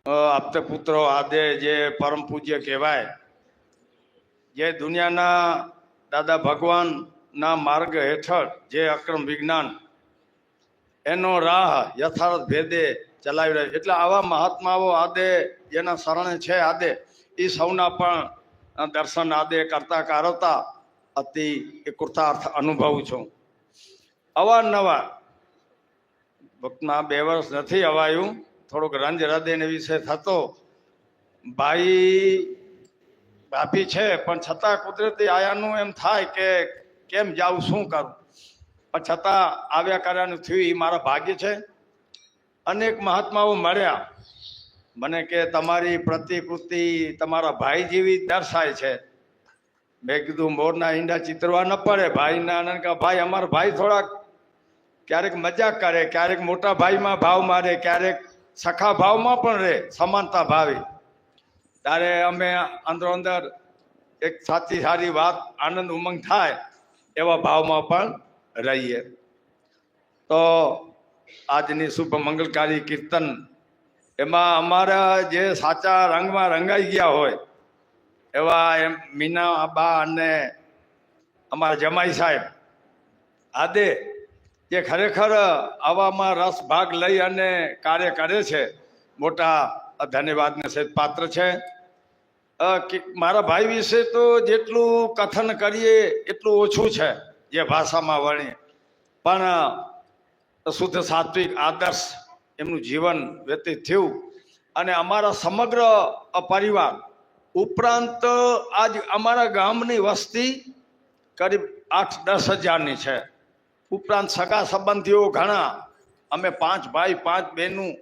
આપતે પુત્રો આદે, જે પરમ પૂજ્ય કહેવાય, જે દુનિયાના દાદા ભગવાનના માર્ગ હેઠળ જે અક્રમ વિજ્ઞાન એનો રાહ યથાર્થ ભેદે ચલાવી રહ્યા, એટલે આવા મહાત્માઓ આદે જેના શરણે છે આદે, એ સૌના પણ દર્શન આદે કરતા કારતા અતિ કૃતાર્થ અનુભવું છું. અવારનવાર ભક્તના 2 વર્ષ નથી અવાયું, થોડોક રંજ હૃદયને વિશે થતો. ભાભી છે પણ છતાં કુદરતી આયાનું એમ થાય કે કેમ જાઉં, શું કરું, પણ છતાં આવ્યા કર્યાનું થયું. એ મારા ભાગ્ય છે. અનેક મહાત્માઓ મળ્યા, મને કે તમારી પ્રતિકૃતિ તમારા ભાઈ જેવી દર્શાય છે. મેં કીધું મોરના ઈંડા ચિતરવા ન પડે. ભાઈના આનંદ કા ભાઈ, અમારા ભાઈ થોડાક ક્યારેક મજાક કરે, ક્યારેક મોટા ભાઈમાં ભાવ મારે, ક્યારેક સખા ભાવમાં પણ રહે, સમાનતા ભાવે. ત્યારે અમે અંદરો અંદર એક સારી વાત, આનંદ ઉમંગ થાય એવા ભાવમાં પણ રહીએ. તો આજની શુભ મંગલકારી કીર્તન, એમાં અમારા જે સાચા રંગમાં રંગાઈ ગયા હોય એવા એમ મીના બા અને અમારા જમાઈ સાહેબ આદે, જે ખરેખર આવામાં રસ ભાગ લઈ અને કાર્ય કરે છે, મોટા ધન્યવાદને સહિત પાત્ર છે. મારા ભાઈ વિશે તો જેટલું કથન કરીએ એટલું ઓછું છે, જે ભાષામાં વણીએ. પણ શુદ્ધ સાત્વિક આદર્શ એમનું જીવન વ્યતીત થયું. અને અમારા સમગ્ર પરિવાર ઉપરાંત આજ અમારા ગામની વસ્તી કરીબ 8-10 હજારની છે. ઉપરાંત સગા સંબંધીઓ ઘણા. અમે 5 ભાઈ 5 બહેનું,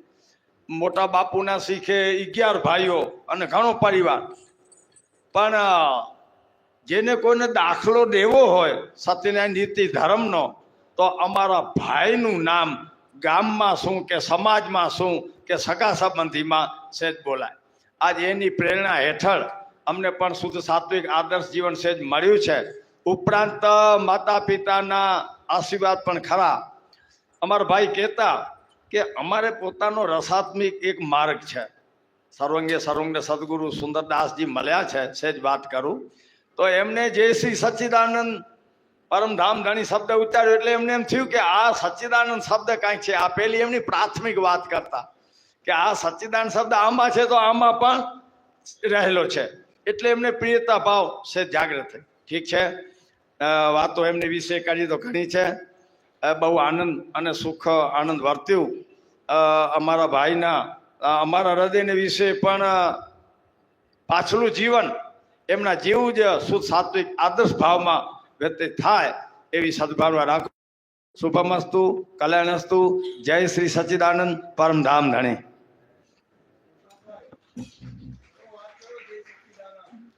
મોટા બાપુના શીખે 11 ભાઈઓ અને ઘણો પરિવાર. પણ જેને કોઈને દાખલો દેવો હોય સત્યના નીતિ ધર્મનો, તો અમારા ભાઈનું નામ ગામમાં શું કે સમાજમાં શું કે સગા સંબંધીમાં સહેજ બોલાય. આજ એની પ્રેરણા હેઠળ અમને પણ શુદ્ધ સાત્વિક આદર્શ જીવન સહેજ મળ્યું છે. ઉપરાંત માતા પિતાના આશીર્વાદ પણ ખરા. અમારા ભાઈ કહેતા કે અમારે પોતાનો રસાત્મિક એક માર્ગ છે. સર્વંગે સદગુરુ સુંદરદાસજી મળ્યા છે, સહેજ વાત કરું તો એમને જય શ્રી સચ્ચિદાનંદ પરમધામ ધણી શબ્દ ઉચ્ચાર્યો એટલે એમને એમ થયું કે આ સચ્ચિદાનંદ શબ્દ કાંઈક છે. આ પેલી એમની પ્રાથમિક વાત કરતા કે આ સચ્ચિદાનંદ શબ્દ આમાં છે તો આમાં પણ રહેલો છે, એટલે એમને પ્રિયતા ભાવ છે જાગૃત થઈ. ઠીક છે, વાતો એમની વિશે કરી તો ઘણી છે. બહુ આનંદ અને સુખ આનંદ વર્ત્યું. અમારા ભાઈના અમારા હૃદયને વિશે પણ પાછલું જીવન એમના જેવું જ શુદ્ધ સાત્વિક આદર્શ ભાવમાં વ્યતીત થાય એવી સદભાવના રાખો. શુભમસ્તુ, કલ્યાણસ્તુ. જય શ્રી સચ્ચિદાનંદ પરમધામ ધણી.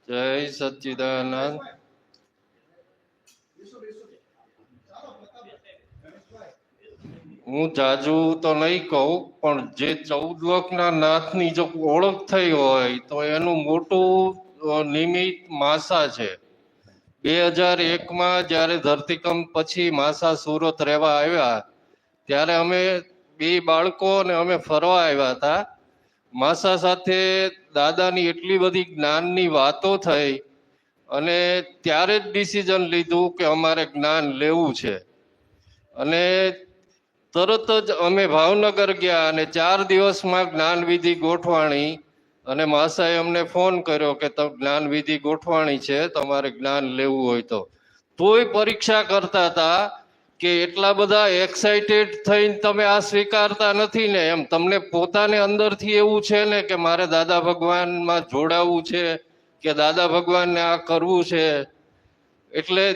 જય સચ્ચિદાનંદ. હું જાજુ તો નહીં કહું, પણ જે 14 લોકના નાથની જો ઓળખ થઈ હોય તો એનું મોટું નિમિત્ત માસા છે. 2001માં જ્યારે ધરતીકંપ પછી માસા સુરત રહેવા આવ્યા ત્યારે અમે 2 બાળકો અને અમે ફરવા આવ્યા હતા. માસા સાથે દાદાની એટલી બધી જ્ઞાનની વાતો થઈ અને ત્યારે જ ડિસિઝન લીધું કે અમારે જ્ઞાન લેવું છે. અને તરત જ અમે ભાવનગર ગયા અને 4 દિવસમાં જ્ઞાનવિધિ ગોઠવાણી. અને માસાએ અમને ફોન કર્યો કે જ્ઞાનવિધિ ગોઠવાણી છે, તમારે જ્ઞાન લેવું હોય તો. તોય પરીક્ષા કરતા હતા કે એટલા બધા એક્સાઇટેડ થઈને તમે આ સ્વીકારતા નથી ને, એમ તમને પોતાને અંદરથી એવું છે ને કે મારે દાદા ભગવાનમાં જોડાવું છે કે દાદા ભગવાનને આ કરવું છે. એટલે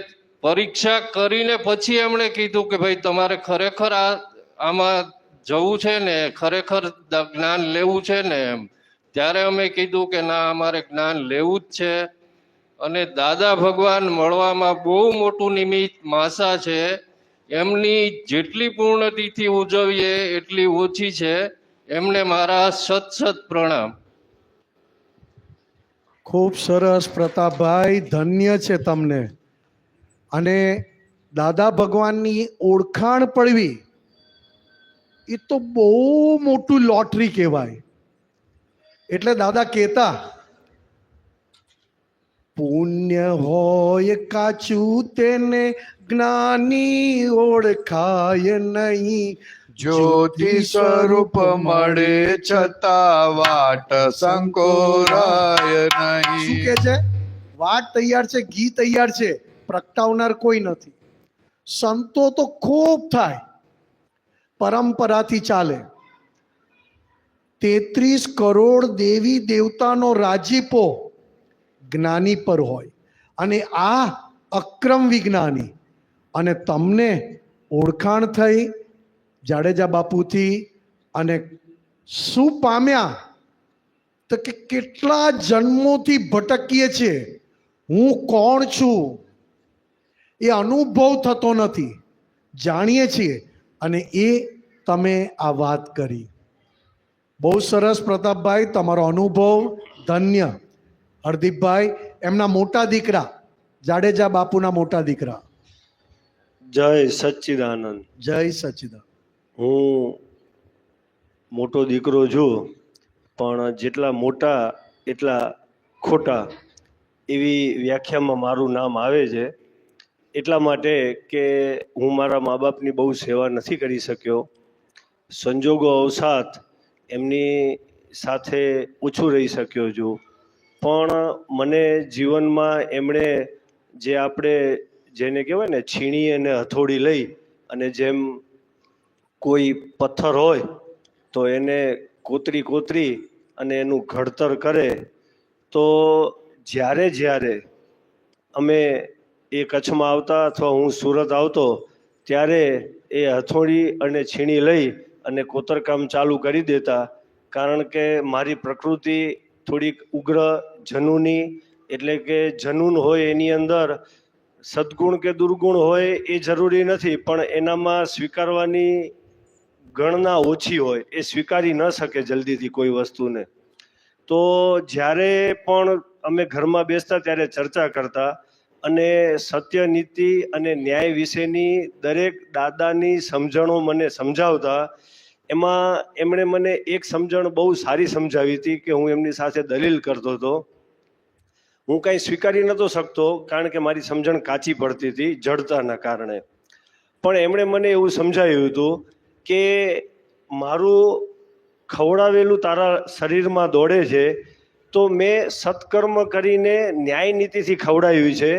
પરીક્ષા કરીને પછી એમણે કીધું કે ભાઈ તમારે ખરેખર આમાં જવું છે ને, ખરેખર જ્ઞાન લેવું છે ને એમ. ત્યારે અમે કીધું કે ના, અમારે જ્ઞાન લેવું જ છે. અને દાદા ભગવાન મળવામાં બહુ મોટું નિમિત્ત માસા છે. એમની જેટલી પૂર્ણતિથિ ઉજવીએ એટલી ઓછી છે. એમને મારા સત પ્રણામ. ખૂબ સરસ પ્રતાપભાઈ, ધન્ય છે તમને. અને દાદા ભગવાનની ઓળખાણ પડવી એ તો બહુ મોટું લોટરી કહેવાય. એટલે દાદા કહેતા, પુણ્ય હોય કાચું તેને જ્ઞાની ઓળખાય નહીં, જ્યોતિ સ્વરૂપ મળે છતાં વાટ સંકોરાય શું નહીં. કે છે? વાટ તૈયાર છે, ઘી તૈયાર છે, પ્રગટાવનાર કોઈ નથી. સંતો તો ખૂબ થાય, પરંપરાથી ચાલે. 33 કરોડ દેવી દેવતાનો રાજીપો જ્ઞાની પર હોય, અને આ અક્રમ વિજ્ઞાની. અને તમને ઓળખાણ થઈ જાડેજા બાપુથી, અને શું પામ્યા તો કે કેટલા જન્મોથી ભટકીએ છીએ, હું કોણ છું એ અનુભવ થતો નથી, જાણીએ છીએ. અને એ તમે આ વાત કરી. બહુ સરસ પ્રતાપભાઈ, તમારો અનુભવ ધન્ય. હરદીપભાઈ, એમના મોટા દીકરા, જાડેજા બાપુના મોટા દીકરા. જય સચ્ચિદાનંદ. જય સચ્ચિદાનંદ. હું મોટો દીકરો છું, પણ જેટલા મોટા એટલા ખોટા એવી વ્યાખ્યામાં મારું નામ આવે છે. એટલા માટે કે હું મારા મા બાપની બહુ સેવા નથી કરી શક્યો. સંજોગો અવસાથ એમની સાથે ઓછું રહી શક્યો છું. પણ મને જીવનમાં એમણે જે આપણે જેને કહેવાય ને છીણી અને હથોડી લઈ અને જેમ કોઈ પથ્થર હોય તો એને કોતરી અને એનું ઘડતર કરે, તો જ્યારે અમે એ કચ્છમાં આવતા અથવા હું સુરત આવતો ત્યારે એ હથોડી અને છીણી લઈ અને કોતરકામ ચાલુ કરી દેતા. કારણ કે મારી પ્રકૃતિ થોડીક ઉગ્ર જનૂની, એટલે કે જનૂન હોય એની અંદર સદગુણ કે દુર્ગુણ હોય એ જરૂરી નથી, પણ એનામાં સ્વીકારવાની ગણના ઓછી હોય, એ સ્વીકારી ન શકે જલ્દીથી કોઈ વસ્તુને. તો જ્યારે પણ અમે ઘરમાં બેસતા ત્યારે ચર્ચા કરતા અને સત્ય, નીતિ અને ન્યાય વિશેની દરેક દાદાની સમજણો મને સમજાવતા. એમાં એમણે મને એક સમજણ બહુ સારી સમજાવી હતી કે હું એમની સાથે દલીલ કરતો હતો. હું કાંઈ સ્વીકારી નહોતો શકતો, કારણ કે મારી સમજણ કાચી પડતી હતી જડતાના કારણે. પણ એમણે મને એવું સમજાવ્યું હતું કે મારું ખવડાવેલું તારા શરીરમાં દોડે છે, તો મેં સત્કર્મ કરીને ન્યાય નીતિથી ખવડાવ્યું છે,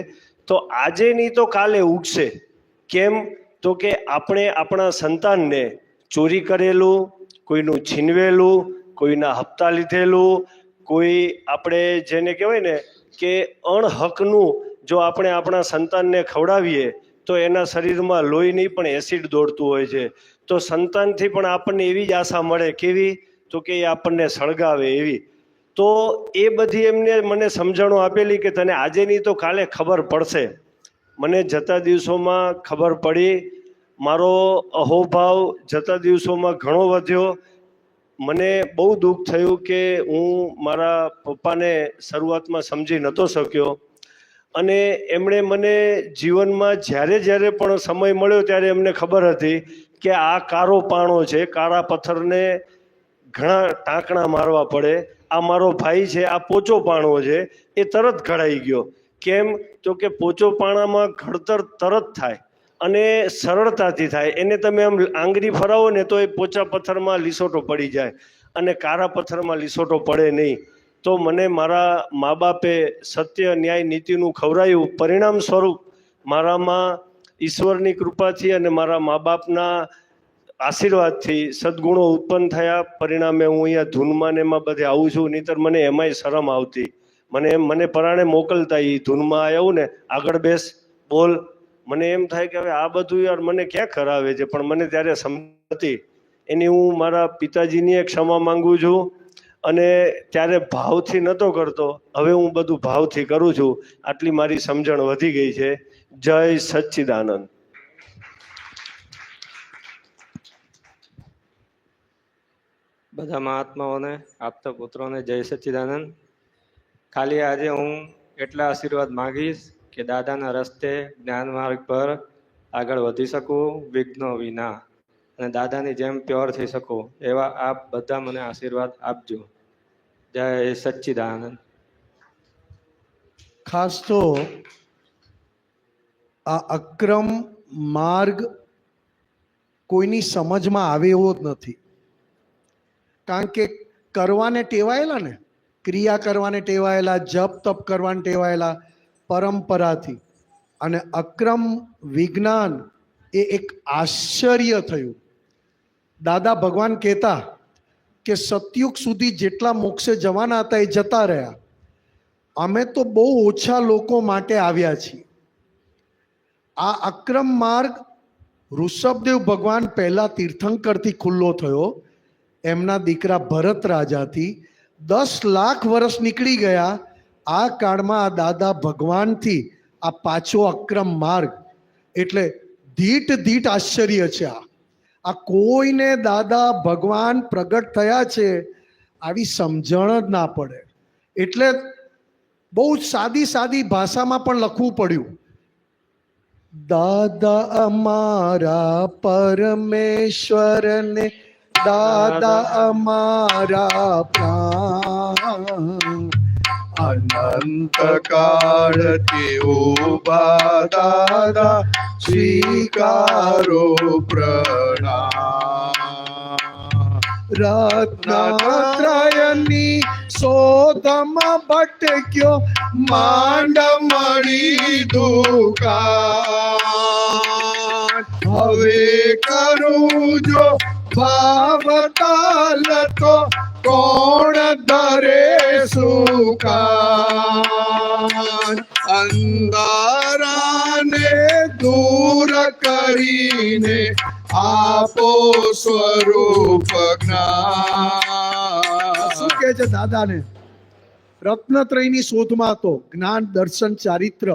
તો આજે નહીં તો કાલે ઉગશે. કેમ? તો કે આપણે આપણા સંતાનને ચોરી કરેલું, કોઈનું છીનવેલું, કોઈના હપ્તા લીધેલું, કોઈ આપણે જેને કહેવાય ને કે અણહકનું જો આપણે આપણા સંતાનને ખવડાવીએ તો એના શરીરમાં લોહી નહીં પણ એસિડ દોડતું હોય છે. તો સંતાનથી પણ આપણને એવી જ આશા મળે. કેવી? તો કે એ આપણને સળગાવે એવી. તો એ બધી એમને મને સમજણો આપેલી કે તને આજે નહીં તો કાલે ખબર પડશે. મને જતા દિવસોમાં ખબર પડી. મારો અહોભાવ જતા દિવસોમાં ઘણો વધ્યો. મને બહુ દુઃખ થયું કે હું મારા પપ્પાને શરૂઆતમાં સમજી નહોતો શક્યો, અને એમણે મને જીવનમાં જ્યારે જ્યારે પણ સમય મળ્યો ત્યારે એમને ખબર હતી કે આ કારો પાણો છે, કાળા પથ્થરને ઘણા ટાંકણા મારવા પડે. આ મારો ભાઈ છે, આ પોચો પાણો છે, એ તરત ઘડાઈ ગયો. કેમ? તો કે પોચો પાણામાં ઘડતર તરત થાય અને સરળતાથી થાય. એને તમે આમ આંગળી ફરાવો ને તો એ પોચા પથ્થરમાં લીસોટો પડી જાય, અને કાળા પથ્થરમાં લીસોટો પડે નહીં. તો મને મારા મા બાપે સત્ય ન્યાય નીતિનું ખવડાવ્યું. પરિણામ સ્વરૂપ મારામાં ઈશ્વરની કૃપાથી અને મારા મા બાપના આશીર્વાદથી સદગુણો ઉત્પન્ન થયા. પરિણામે હું અહીંયા ધૂનમાં ને એમાં બધે આવું છું. નહીંતર મને એમાંય શરમ આવતી. મને પરાણે મોકલતા, એ ધૂનમાં આવ્યું ને આગળ બેસ બોલ. મને એમ થાય કે હવે આ બધું યાર મને ક્યાં કરાવે છે, પણ મને ત્યારે સમજ હતી. એની હું મારા પિતાજીની ક્ષમા માંગુ છું, અને ત્યારે ભાવથી નહોતો કરતો, હવે હું બધું ભાવથી કરું છું. આટલી મારી સમજણ વધી ગઈ છે. જય સચ્ચિદાનંદ. બધા મહાત્માઓને, આપતા પુત્રોને જય સચ્ચિદાનંદ. ખાલી આજે હું એટલા આશીર્વાદ માંગીશ કે દાદાના રસ્તે જ્ઞાન માર્ગ પર આગળ વધી શકું વિઘ્નો વિના, અને દાદાની જેમ પ્યોર થઈ શકું, એવા આપ બધા મને આશીર્વાદ આપજો. જય સચ્ચિદાનંદ. ખાસ તો આ અક્રમ માર્ગ કોઈની સમજમાં આવે એવો જ નથી. કારણ કે કરવાને ટેવાયેલા ને, ક્રિયા કરવાને ટેવાયેલા, જપ તપ કરવાને ટેવાયેલા પરંપરાથી. અને અક્રમ વિજ્ઞાન એ એક આશ્ચર્ય થયું. દાદા ભગવાન કહેતા કે સતયુગ સુધી જેટલા મોક્ષે જવાના હતા એ જતા રહ્યા. અમે તો બહુ ઓછા લોકો માટે આવ્યા છીએ. આ અક્રમ માર્ગ ઋષભદેવ ભગવાન પહેલા તીર્થંકરથી ખુલ્લો થયો. એમના દીકરા ભરત રાજાથી 10 લાખ વર્ષ નીકળી ગયા. આ કાળમાં આ દાદા ભગવાનથી આ પાછો અક્રમ માર્ગ. એટલે ધીટ આશ્ચર્ય છે. આ કોઈને દાદા ભગવાન પ્રગટ થયા છે આવી સમજણ જ ના પડે. એટલે બહુ સાદી ભાષામાં પણ લખવું પડ્યું. દાદા અમારા પરમેશ્વરને, દાદા અમારા પ્રાણ, અનંત કાળથી ઉભા દાદા સ્વીકારો પ્રણામ. રત્નત્રયની શોધમાં ભટક્યો, માંડ મળી દુકાન. હવે કરું જો ભાવતાલ તો કોણ ધરે સુકાન. અંધારાને દૂર કરીને આપો સ્વરૂપ જ્ઞાન. શું કહે છે દાદાને? રત્નત્રયની શોધમાં હતો. જ્ઞાન, દર્શન, ચારિત્ર,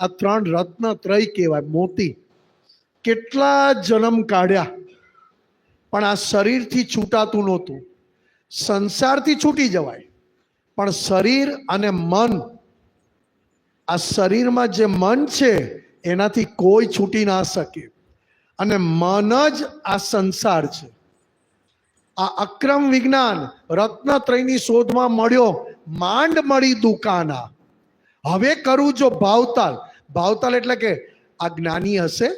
આ 3 રત્નત્રય કહેવાય. મોતી કેટલા જન્મ કાઢ્યા પણ આ શરીરથી છૂટાતું નહોતું. સંસારથી છૂટી જવાય પણ શરીર અને મન, આ શરીરમાં જે મન છે એનાથી કોઈ છૂટી ના શકે. અને મન જ આ સંસાર છે. આ અક્રમ વિજ્ઞાન રત્નત્રયની શોધમાં મળ્યો, માંડ મળી દુકાના. હવે કરું જો ભાવતાલ. ભાવતાલ એટલે કે આ જ્ઞાની હશે,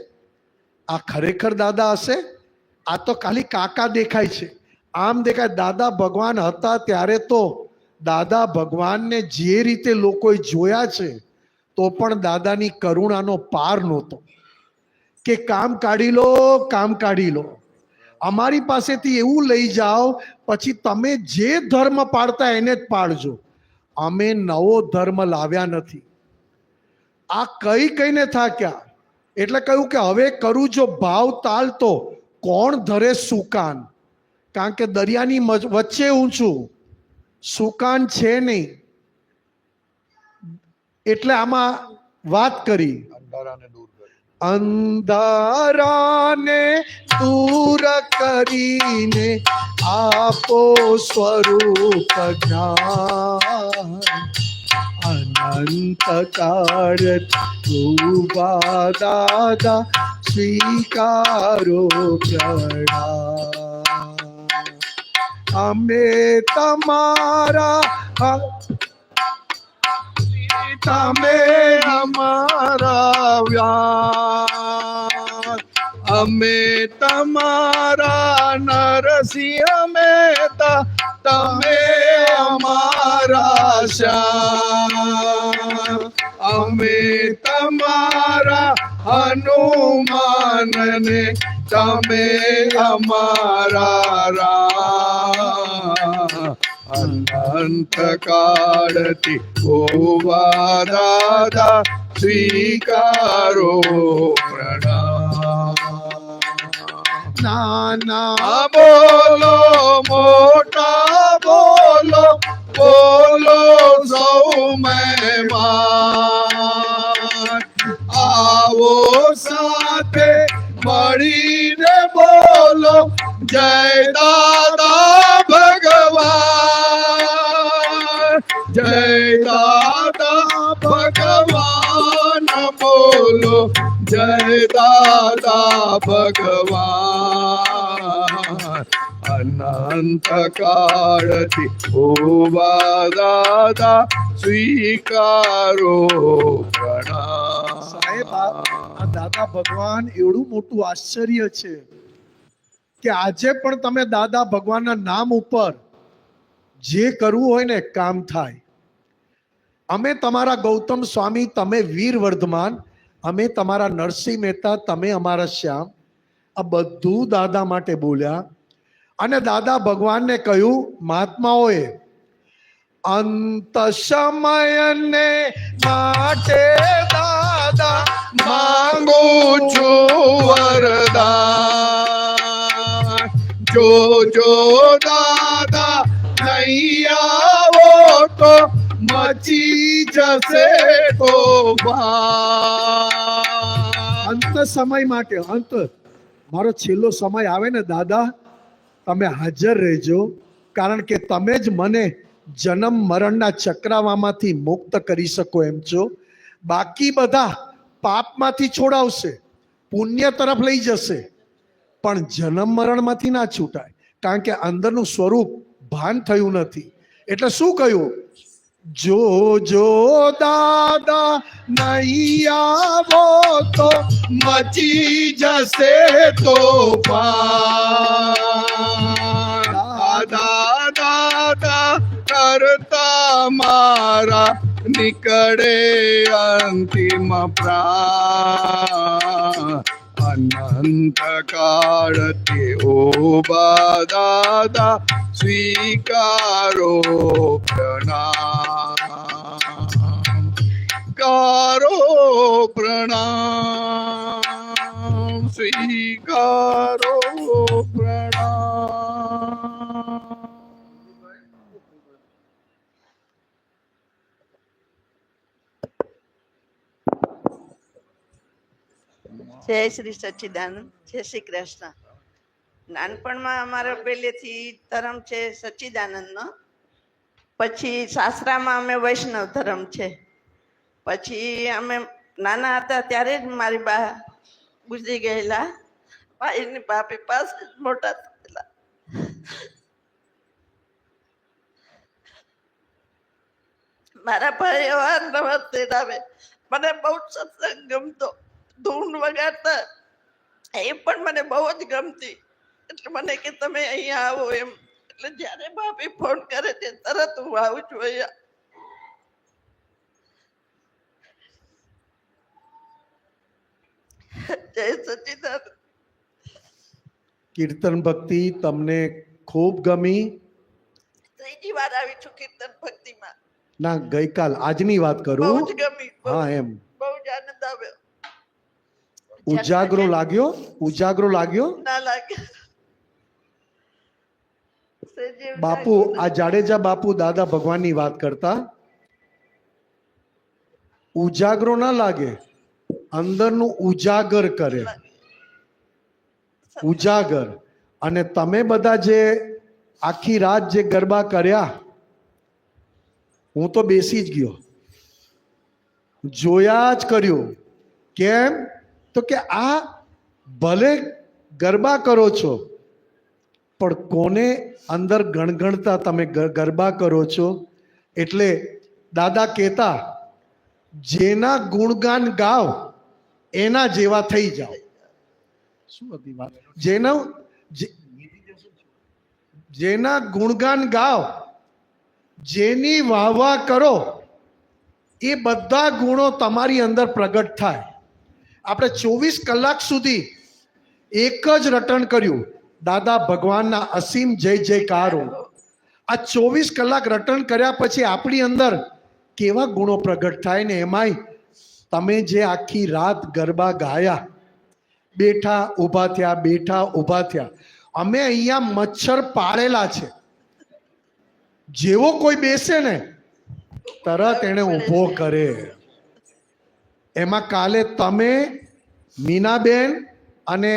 આ ખરેખર દાદા હશે, આ તો ખાલી કાકા દેખાય છે, આમ દેખાય. દાદા ભગવાન હતા ત્યારે તો દાદા ભગવાનને જે રીતે લોકોએ જોયા છે તો પણ દાદાની કરુણાનો પાર નહોતો કે કામ કાઢી લો, કામ કાઢી લો, અમારી પાસેથી એવું લઈ જાઓ, પછી તમે જે ધર્મ પાળતા એને જ પાળજો, અમે નવો ધર્મ લાવ્યા નથી. આ કઈને થાક્યા એટલે કહ્યું કે હવે કરું જો ભાવ તાલ તો કોણ ધરે સુકાન. કારણ કે દરિયાની વચ્ચે હું છું, સુકાન છે નહીં. એટલે આમાં વાત કરી અંધારાને દૂર કરીને આપો સ્વરૂપ જ્ઞાન. અનંત કાળ ઉભા દાદા સ્વીકારો પ્રણામ. અમે તમારા તમે અમારા વ્યાસ, અમે તમારા નરસિંહ મહેતા, તમે અમારા શ્યામ. અમે તમારા હનુમાન ને તમે અમારા રામ. અનંત કાળથી ઓવા દાદા સ્વીકારો પ્રણામ. નાના બોલો મોટા બોલો, બોલો સૌ મહેમાન. આવો સાથે મળીને બોલો જય દાદા ભગવાન, જય દાદા ભગવાન. બોલો જય દાદા ભગવાન. અનંત કાળથી ઓવા દાદા સ્વીકારો પ્રણામ. સાહેબ, આ દાદા ભગવાન એવડું મોટું આશ્ચર્ય છે કે આજે પણ તમે દાદા ભગવાનના નામ ઉપર જે કરવું હોય ને કામ થાય. અમે તમારા ગૌતમ સ્વામી, તમે વીર વર્ધમાન, અમે તમારા નરસિંહ મહેતા, તમે અમારા શ્યામ, આ બધું દાદા માટે બોલ્યા. અને દાદા ભગવાનને કહ્યું મહાત્માઓએ, અંત સમયને માટે દાદા માંગુ છું વરદાન. જો જો દાદા નહીં આવો તો મચી જશે તોફાન. અંત સમય માટે, અંત મારો છેલ્લો સમય આવે ને દાદા, તમે હાજર રહેજો, કારણ કે તમે જ મને જન્મ મરણના ચક્રાવામાંથી મુક્ત કરી શકો એમ છો. બાકી બધા પાપમાંથી છોડાવશે, પુણ્ય તરફ લઈ જશે, પણ જન્મ મરણમાંથી ના છૂટાય, કારણ કે અંદરનું સ્વરૂપ ભાન થયું નથી. એટલે શું કહ્યું? જો જો દાદા નહીં આવો તો મચી જશે તોફાન. દાદા દાદા કરતા મારા નીકળે અંતિમ પ્રાણ. અનંત કાળથી ઓબા દાદા સ્વીકારો પ્રણામ. કારો પ્રણામ, સ્વીકારો પ્રણામ. જય શ્રી સચ્ચિદાનંદ, જય શ્રી કૃષ્ણ. નાનપણમાં અમારો પહેલેથી ધર્મ છે સચ્ચિદાનંદનો. પછી સાસરામાં અમે વૈષ્ણવ ધર્મ છે. પછી અમે નાના હતા ત્યારે જ મારી બા ગુજરી ગયેલા. ભાઈની બાપી પાસે જ મોટા થયેલા. મારા ભાઈ અવારનવાર તેડાવે. મને બહુ સત્સંગ ગમતો, ધૂન વગાડતા એ પણ મને બહુ જ ગમતી. એટલે મને કે તમે અહીંયા આવો એમ. એટલે જ્યારે ભાભી ફોન કરે તે તરત હું આવું છું અહીંયા. જય સચ્ચિદાનંદ. કીર્તન ભક્તિ તમને ખૂબ ગમી? ત્રીજી વાર આવી છું કીર્તન ભક્તિમાં. ના, ગઈકાલ, આજની વાત બહુ કરું. જ ગમી. હા, એમ. બહુ જ આનંદ આવ્યો. ઉજાગરો લાગ્યો? ઉજાગરો લાગ્યો? ના લાગે. બાપુ, આ જાડેજા બાપુ દાદા ભગવાનની વાત કરતા, ઉજાગરો ના લાગે, અંદરનું ઉજાગર કરે. ઉજાગર. અને તમે બધા જે આખી રાત જે ગરબા કર્યા, હું તો બેસી જ ગયો, જોયા જ કર્યું. કેમ? તો કે આ ભલે ગરબા કરો છો, પણ કોને અંદર ગણગણતા તમે ગરબા કરો છો. એટલે દાદા કહેતા, જેના ગુણગાન ગાવ એના જેવા થઈ જાઓ. શું હતી વાત? જેના ગુણગાન ગાવ, જેની વાહવા કરો, એ બધા ગુણો તમારી અંદર પ્રગટ થાય. આપણે 24 કલાક સુધી એક જ રટણ કર્યું, દાદા ભગવાનના અસીમ જય જયકારો. આ 24 કલાક રટણ કર્યા પછી આપણી અંદર કેવા ગુણો પ્રગટ થાય ને. એમાંય તમે જે આખી રાત ગરબા ગાયા, બેઠા ઊભા થયા, બેઠા ઊભા થયા. અમે અહીંયા મચ્છર પાળેલા છે, જેવો કોઈ બેસે ને તરત એને ઊભો કરે. એમાં કાલે તમે, મીનાબેન અને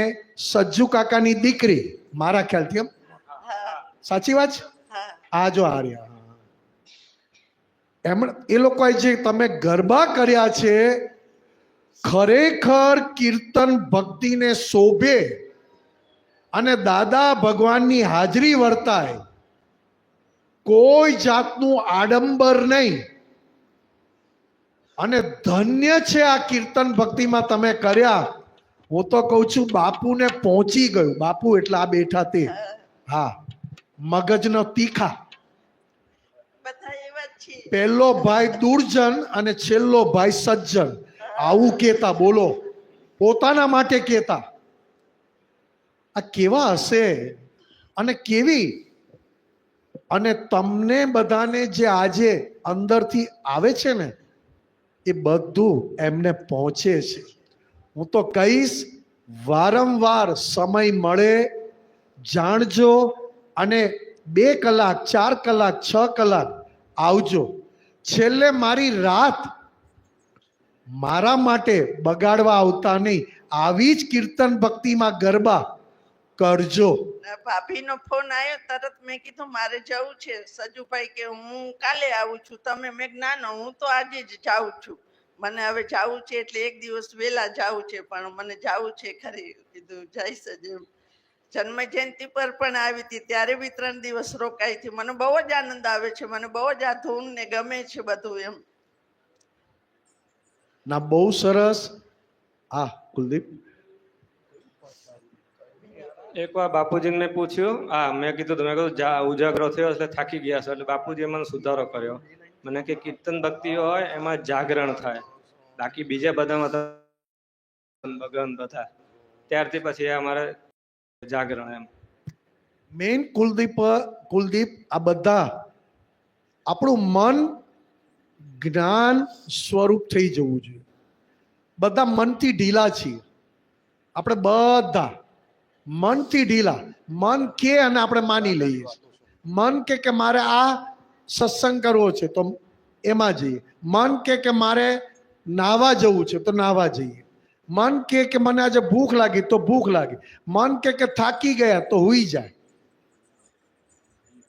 સજ્જુ કાકાની દીકરી, મારા ખ્યાલથી, એમ સાચી વાત છે? આ જો આર્યા, એમ એ લોકોએ જે તમે ગરબા કર્યા છે, ખરેખર કીર્તન ભક્તિને શોભે અને દાદા ભગવાનની હાજરી વર્તાય. કોઈ જાતનું આડંબર નહીં. અને ધન્ય છે આ કીર્તન ભક્તિમાં તમે કર્યા. હું તો કહું છું, બાપુને પહોંચી ગયું. બાપુ એટલે આ બેઠા તે, હા, મગજનો તીખા. પહેલો ભાઈ દુર્જન અને છેલ્લો ભાઈ સજ્જન, આવું કેતા. બોલો, પોતાના માટે કેતા. આ કેવા હશે અને કેવી. અને તમને બધાને જે આજે અંદરથી આવે છે ને, એ બધું એમને પહોંચે છે. હું તો કહીશ, વારંવાર સમય મળે જાણજો, અને 2 કલાક 4 કલાક 6 કલાક આવજો. છેલ્લે મારી રાત મારા માટે બગાડવા આવતા નહીં. આવી જ કીર્તન ભક્તિમાં ગરબા કરજો. ભાભીનો ફોન આવ્યો, તરત મેં કીધું મારે જવું છે. સજુભાઈ કે હું કાલે આવું છું. તમે? મેં ના ના, હું તો આજે જ જાઉં છું. મને હવે જાવું છે, એટલે 1 દિવસ વહેલા જાવું છે, પણ મને જાવું છે ખરી. કીધું જઈશ જ. જન્મ જયંતિ પર પણ આવી હતી, ત્યારે બી 3 દિવસ રોકાઈ હતી. મને બહુ જ આનંદ આવે છે. મને બહુ જ આ ધૂન ને ગમે છે બધું એમ. ના, બહુ સરસ. હા, કુલદીપ. એકવાર બાપુજીને પૂછ્યું, મેં કીધું ઉજાગરો થયો એટલે થાકી ગયા છો. એટલે બાપુજીએ મને સુધારો કર્યો. મને કે કીર્તન ભક્તિ હોય એમાં જાગરણ થાય, બાકી બીજા બધામાં ભગવાન બધા. ત્યારથી પછી અમારે જાગરણ એમ મેન. કુલદીપ, આ બધા આપણું મન જ્ઞાન સ્વરૂપ થઈ જવું જોઈએ. બધા મનથી ઢીલા છીએ. આપણે બધા મનથી ઢીલા. મન કે અને આપણે માની લઈએ. મન કે મારે આ સત્સંગ કરવો છે તો એમાં જઈએ. મન કે મારે નાહવા જવું છે તો નાહવા જઈએ. મન કે મને આજે ભૂખ લાગી તો ભૂખ લાગી. મન કે થાકી ગયા તો હુઈ જાય.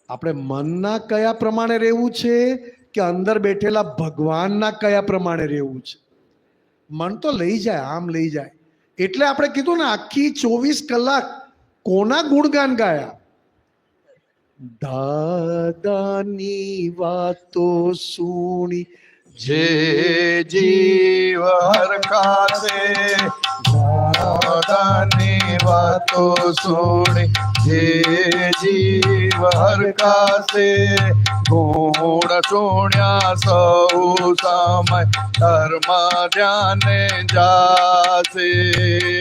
આપણે મનના કયા પ્રમાણે રહેવું છે કે અંદર બેઠેલા ભગવાનના કયા પ્રમાણે રહેવું છે? મન તો લઈ જાય, આમ લઈ જાય. એટલે આપણે કીધું ને, આખી 24 કલાક કોના ગુણગાન ગાયા? દાદાની વાતો સુણી જે જીવ હરખાશે દાદાની વાતો સુણી જે જીવ હરખાશે ગુણ સુણ્યા સૌ સમય ધર્મ ધ્યાને જાશે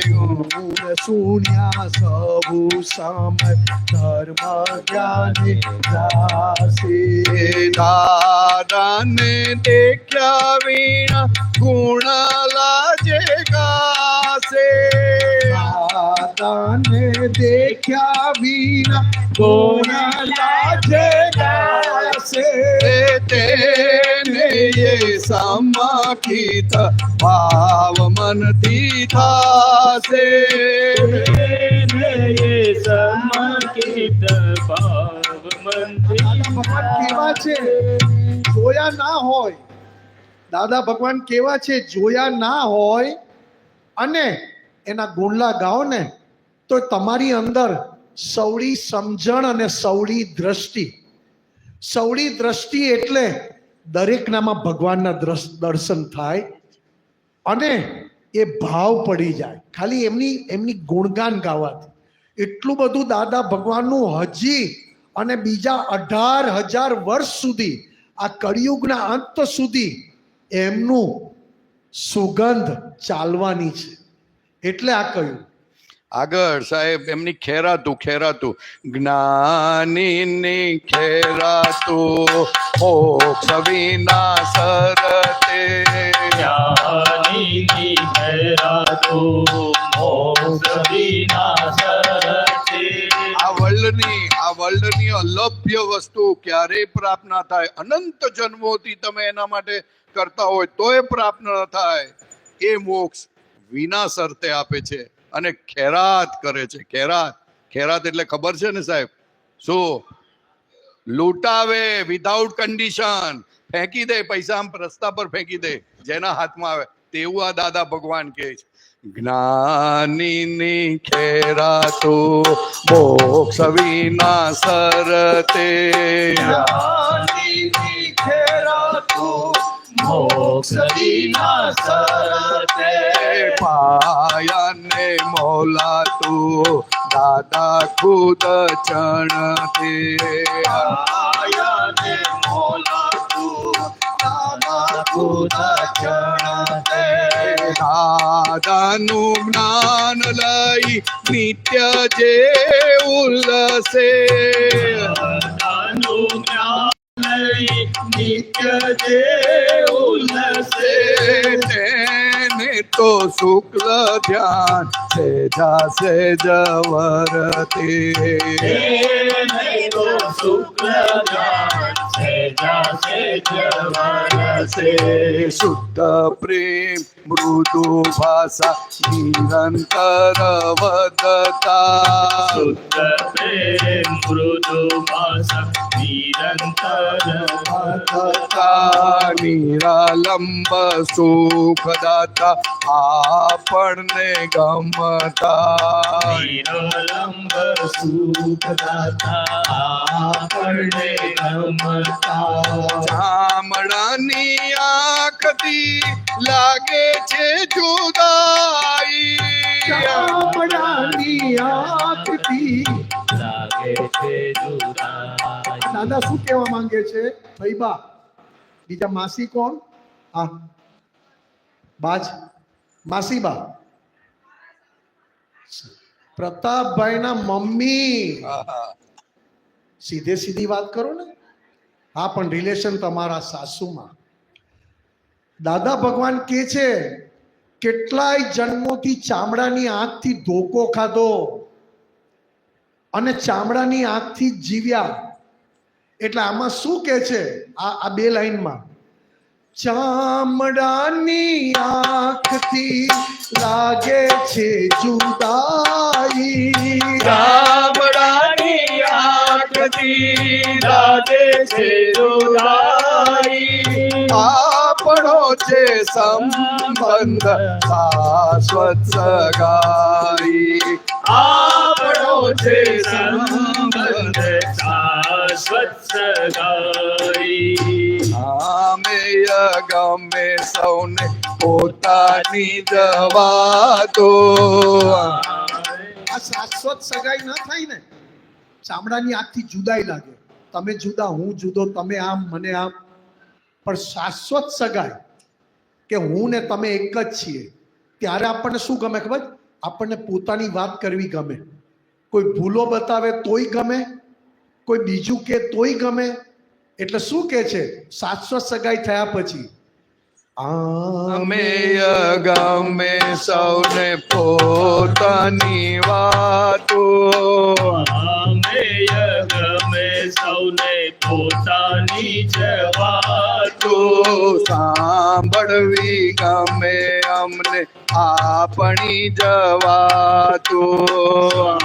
ગુણ સુન્યા સબુ સમય ધર્મ જ્ઞાને જાશે દાદાને દેખ્યા વિના ગુણ લાજે ગાશે દાદાને દેખ્યા વિના ગુણ લાજે ગાશે તેને એ સમાખિત ભાવ મનથી થાશે ભગવાન કેવા છે જોયા ના હોય, દાદા ભગવાન કેવા છે જોયા ના હોય અને એના ગુણલા ગાઓ ને તો તમારી અંદર સૌળી સમજણ અને સૌળી દ્રષ્ટિ. સૌળી દ્રષ્ટિ એટલે દરેકનામાં ભગવાનના દર્શન થાય અને એ ભાવ પડી જાય ખાલી એમની ગુણગાન ગાવાથી. એટલું બધું દાદા ભગવાનનું હજી અને બીજા 18,000 વર્ષ સુધી આ કળિયુગના અંત સુધી એમનું સુગંધ ચાલવાની છે. એટલે આ કહ્યું આગળ સાહેબ એમની ખેરાતું જ્ઞાનીની ખેરાતું મોક્ષ વિના સરતે આ વર્લ્ડની અલભ્ય વસ્તુ ક્યારેય પ્રાપ્ત ના થાય. અનંત જન્મોથી તમે એના માટે કરતા હોય તોય પ્રાપ્ત ન થાય. એ મોક્ષ વિના શરતે આપે છે અને ખેરાત કરે છે. ખેરાત એટલે ખબર છે ને સાહેબ? શું? લૂંટાવે વિધાઉટ કન્ડિશન, ફેંકી દે પૈસા આમ રસ્તા પર ફેંકી દે જેના હાથમાં આવે તેવું આ દાદા ભગવાન કહે છે. જ્ઞાનીની ખેરાતો મોક્ષ વિના સરતે જ્ઞાનીની ખેરાતો મોક્ષ વિના સરતે પાયાને મોલાતું દાદા ખુદ ચણતે પાયાને મોલાતું દાદા ખુદ ચણતે દાદાનું જ્ઞાન લઈ નિત્ય જે ઉલ્લસે દાદાનું જ્ઞાન નિત્ય જે ઉલ્લસે તેને તો શુક્લ ધ્યાન સેજા સેજ વરતે તો શુક્લ ધ્યાન સેજા સેજ વરસે શુદ્ધ પ્રેમ મૃદુ ભાષા નિરંતર વધતા શુદ્ધ પ્રેમ મૃદુ ભાષા નિરંતર વધતા નિરાલંબ સુખદાતા આપણને ગમતા નિરાલંબ સુખદાતા આપણને ગમતા ચામડાની આંખથી લાગે છે જુદાઈ ચામડાની આંખથી લાગે છે જુદાઈ. દાદા શું કહેવા માંગે છે? ફૈબા બીજા માસી કોણ? હા બાજ માસીબા પ્રતાપભાઈના મમ્મી. સીધી વાત કરો ને. હા પણ રિલેશન તમારા સાસુમાં. દાદા ભગવાન કે છે કેટલાય જન્મોથી ચામડાની આંખથી ધોકો ખાધો અને ચામડાની આંખથી જીવ્યા. એટલે આમાં શું કે છે આ બે લાઈનમાં? ચામડાની આંખથી લાગે છે જુદાઈ ચામડાની આંખથી લાગે છે જુદાઈ આપણો છે સંબંધ શાશ્વત સગાઈ આપણો છે સંબંધ સગાઈ આમે ગમે સૌને પોતાની જવા દો. આ શાશ્વત સગાઈ ન થાય ને, ચામડાની આંખથી જુદાઈ લાગે, તમે જુદા હું જુદો, તમે આમ મને આમ, પણ શાશ્વત સગાઈ કે હું ને તમે એક જ છીએ, ત્યારે આપણને શું ગમે ખબર? આપણને પોતાની વાત કરવી ગમે, કોઈ ભૂલો બતાવે તોય ગમે, કોઈ બીજું કે તોય ગમે. એટલે શું કે છે શાશ્વત સગાઈ થયા પછી? અમે ગમે સૌને પોતાની વાતો, આમેય ગમે સૌને પોતાની જ વાતો સાંભળવી ગમે અમને આપણી જ વાતો.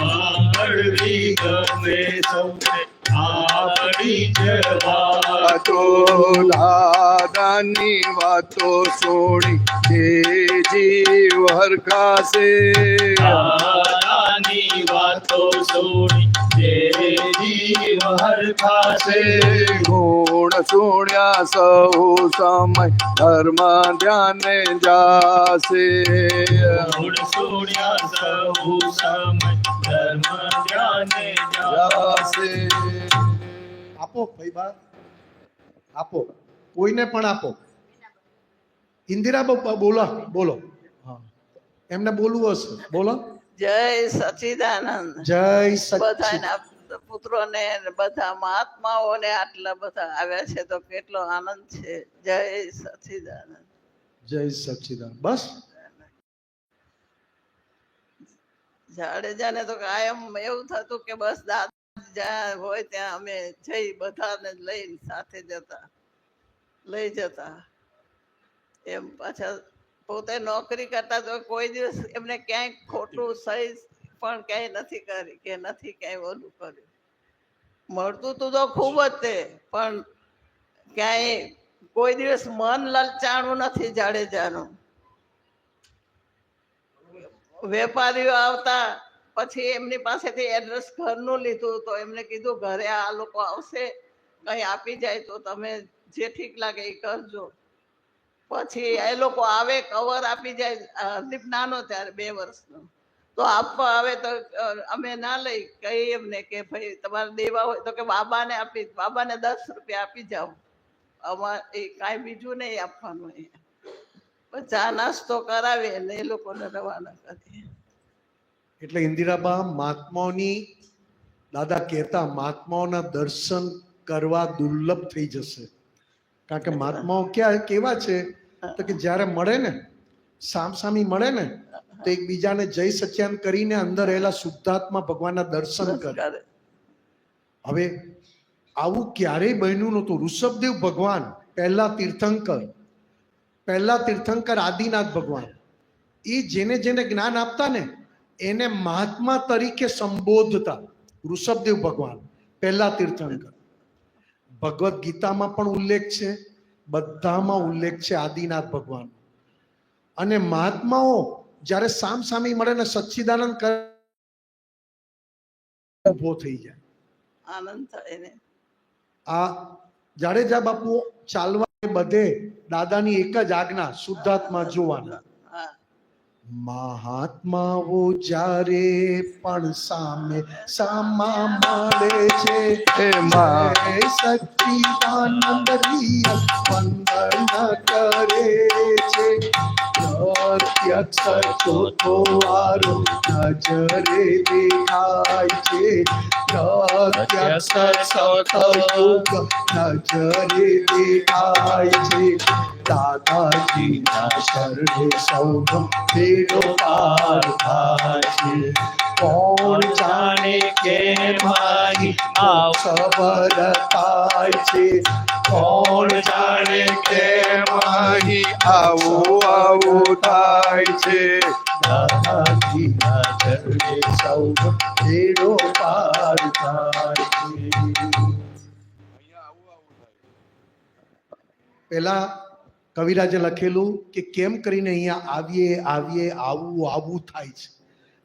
સાંભળવી ગમે સૌને આપણી જ વાતો દાદાની વાતો સોણી જે જીવ હરખાશે. દાદાની વાતો સોણી જે જીવ હરખાશે. ગુણ સુણ્યા સહુ સમય ધર્મ ધ્યાને જાશે. ગુણ સોણ્યા સહુ સમય ધર્મ ધ્યાને જાશે. આપો ભાઈ બા, આપો, કોઈને પણ આપો. ઇન્દિરા બોલો બોલો, હા એમને બોલવું હશે, બોલો. જય સચ્ચિદાનંદ. જય બધાના પુત્રોને બધા મહાત્માઓને આટલા બધા આવ્યા છે તો કેટલો આનંદ છે. જય સચ્ચિદાનંદ. જય સચ્ચિદાનંદ. બસ જાડેજાને તો કાયમ એવું થતું કે બસ દાદા જ્યાં હોય ત્યાં અમે જઈ બધાને લઈને સાથે લઈ જતા. એમ પાછા પોતે નોકરી કરતા તો કોઈ દિવસ એમને ક્યાંય ખોટું સહી પણ ક્યાંય નથી કરી કે નથી ક્યાંય ઓલું કર્યું. મળતું તું તો ખૂબ જ તે, પણ ક્યાંય કોઈ દિવસ મન લલચાણું નથી જાડેજાનું. વેપારીઓ આવતા પછી એમની પાસેથી એડ્રેસ ઘરનું લીધું તો એમને કીધું ઘરે આ લોકો આવશે, કંઈ આપી જાય તો તમે જે ઠીક લાગે એ કરજો. પછી એ લોકો આવે કવર આપી જાય. હરદીપ નાનો ત્યારે 2 વર્ષનો, તો આપવા આવે તો અમે ના લઈ કહીએ એમને કે ભાઈ તમારે દેવા હોય તો કે બાબાને આપી, બાબાને 10 રૂપિયા આપી જાઓ, અમારે એ કાંઈ બીજું નહીં આપવાનું. ચા નાસ્તો કરાવીએ ને એ લોકોને રવાના કરીએ. એટલે ઇન્દિરાબા મહાત્માઓની, દાદા કહેતા મહાત્માઓના દર્શન કરવા દુર્લભ થઈ જશે. કારણ કે મહાત્માઓ કેવા છે તો કે જ્યારે મળે ને, સામસામી મળે ને, તો એકબીજાને જય સચ્યાન કરીને અંદર રહેલા શુદ્ધાત્મા ભગવાનના દર્શન કરે. હવે આવું ક્યારેય બન્યું નહોતું. ઋષભદેવ ભગવાન પહેલા તીર્થંકર આદિનાથ ભગવાન, એ જેને જેને જ્ઞાન આપતા ને એને મહાત્મા તરીકે સંબોધતા. ઋષભદેવ ભગવાન પહેલા તીર્થંકર. ભગવદ્ ગીતામાં પણ ઉલ્લેખ છે, બધામાં ઉલ્લેખ છે આદિનાથ ભગવાન. અને મહાત્માઓ જ્યારે સામસામી મળે ને સચ્ચિદાનંદ કરે, ઉભો થઈ જાય, આનંદ થાય ને. આ જાડેજા બાપુ ચાલવા બધે દાદાની એક જ આજ્ઞા, શુદ્ધાત્મા જોવાના. મહાત્માઓ જ્યારે પણ સામા મળે છે એમાં સચ્ચિદાનંદ રિયલ વંદન કરે છે. પ્રત્યક્ષ ચોથો વારો નજરે દેખાય છે. પ્રત્યક્ષ સતયુગ નજરે દેખાય છે. દાદાજીના શરણે સૌનો બેડો પાર થાય છે. કોણ જાણે કેમ અહીં ખબર થાય છે. કોણ જાણે કેમ અહીં આવું થાય છે. દાદાજીના શરણે સૌનો બેડો પાર થાય છે. પેલા કવિરાજે લખેલું કે કેમ કરીને અહીંયા આવીએ આવું થાય છે.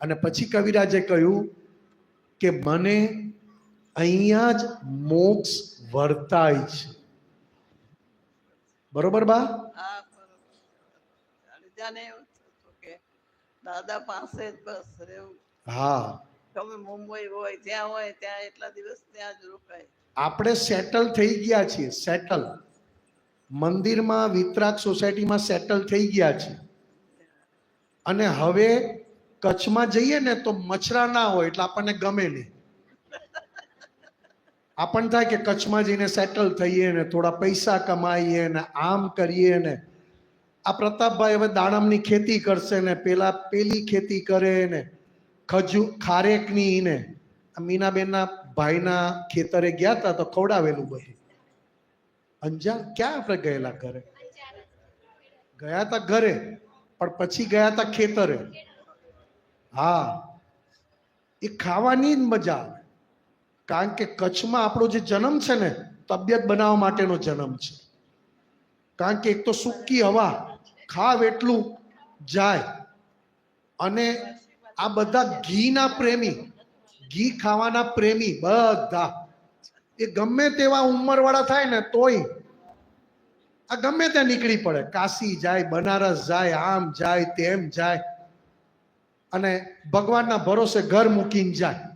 અને પછી કવિરાજે કહ્યું કે મને અહીંયા જ મોક્ષ વર્તાય છે. બરોબર બા? હા બરોબર. જાણે એવું થતું કે દાદા પાસે જ બસ રહેવું. હા, ગમે મુંબઈ હોય જ્યાં હોય ત્યાં એટલા દિવસ ત્યાં જ રોકાય. આપણે સેટલ થઈ ગયા છીએ. સેટલ મંદિરમાં વિતરાગ સોસાયટીમાં સેટલ થઈ ગયા છીએ. અને હવે કચ્છમાં જઈએ ને તો મચ્છરા ના હોય એટલે આપણને ગમે નહીં. આપણને થાય કે કચ્છમાં જઈને સેટલ થઈએ ને થોડા પૈસા કમાઈએ ને આમ કરીએ ને. આ પ્રતાપભાઈ હવે દાડમની ખેતી કરશે ને પેલી ખેતી કરે ને ખારેકની ને. મીનાબેનના ભાઈના ખેતરે ગયા હતા તો ખવડાવેલું બધું. અંજાર ક્યાં આપણે ગયેલા? ઘરે ગયા હતા ઘરે, પણ પછી ગયા હતા ખેતરે. હા, એ ખાવાની જ મજા આવે. કારણ કે કચ્છમાં આપણો જે જન્મ છે ને તબિયત બનાવવા માટેનો જન્મ છે. કારણ કે એક તો સૂકી હવા, ખાવ એટલું જાય. અને આ બધા ઘીના પ્રેમી, ઘી ખાવાના પ્રેમી બધા, એ ગમે તેવા ઉંમરવાળા થાય ને તોય આ ગમે ત્યાં નીકળી પડે. કાશી જાય, બનારસ જાય, આમ જાય, તેમ જાય, અને ભગવાનના ભરોસે ઘર મૂકીને જાય.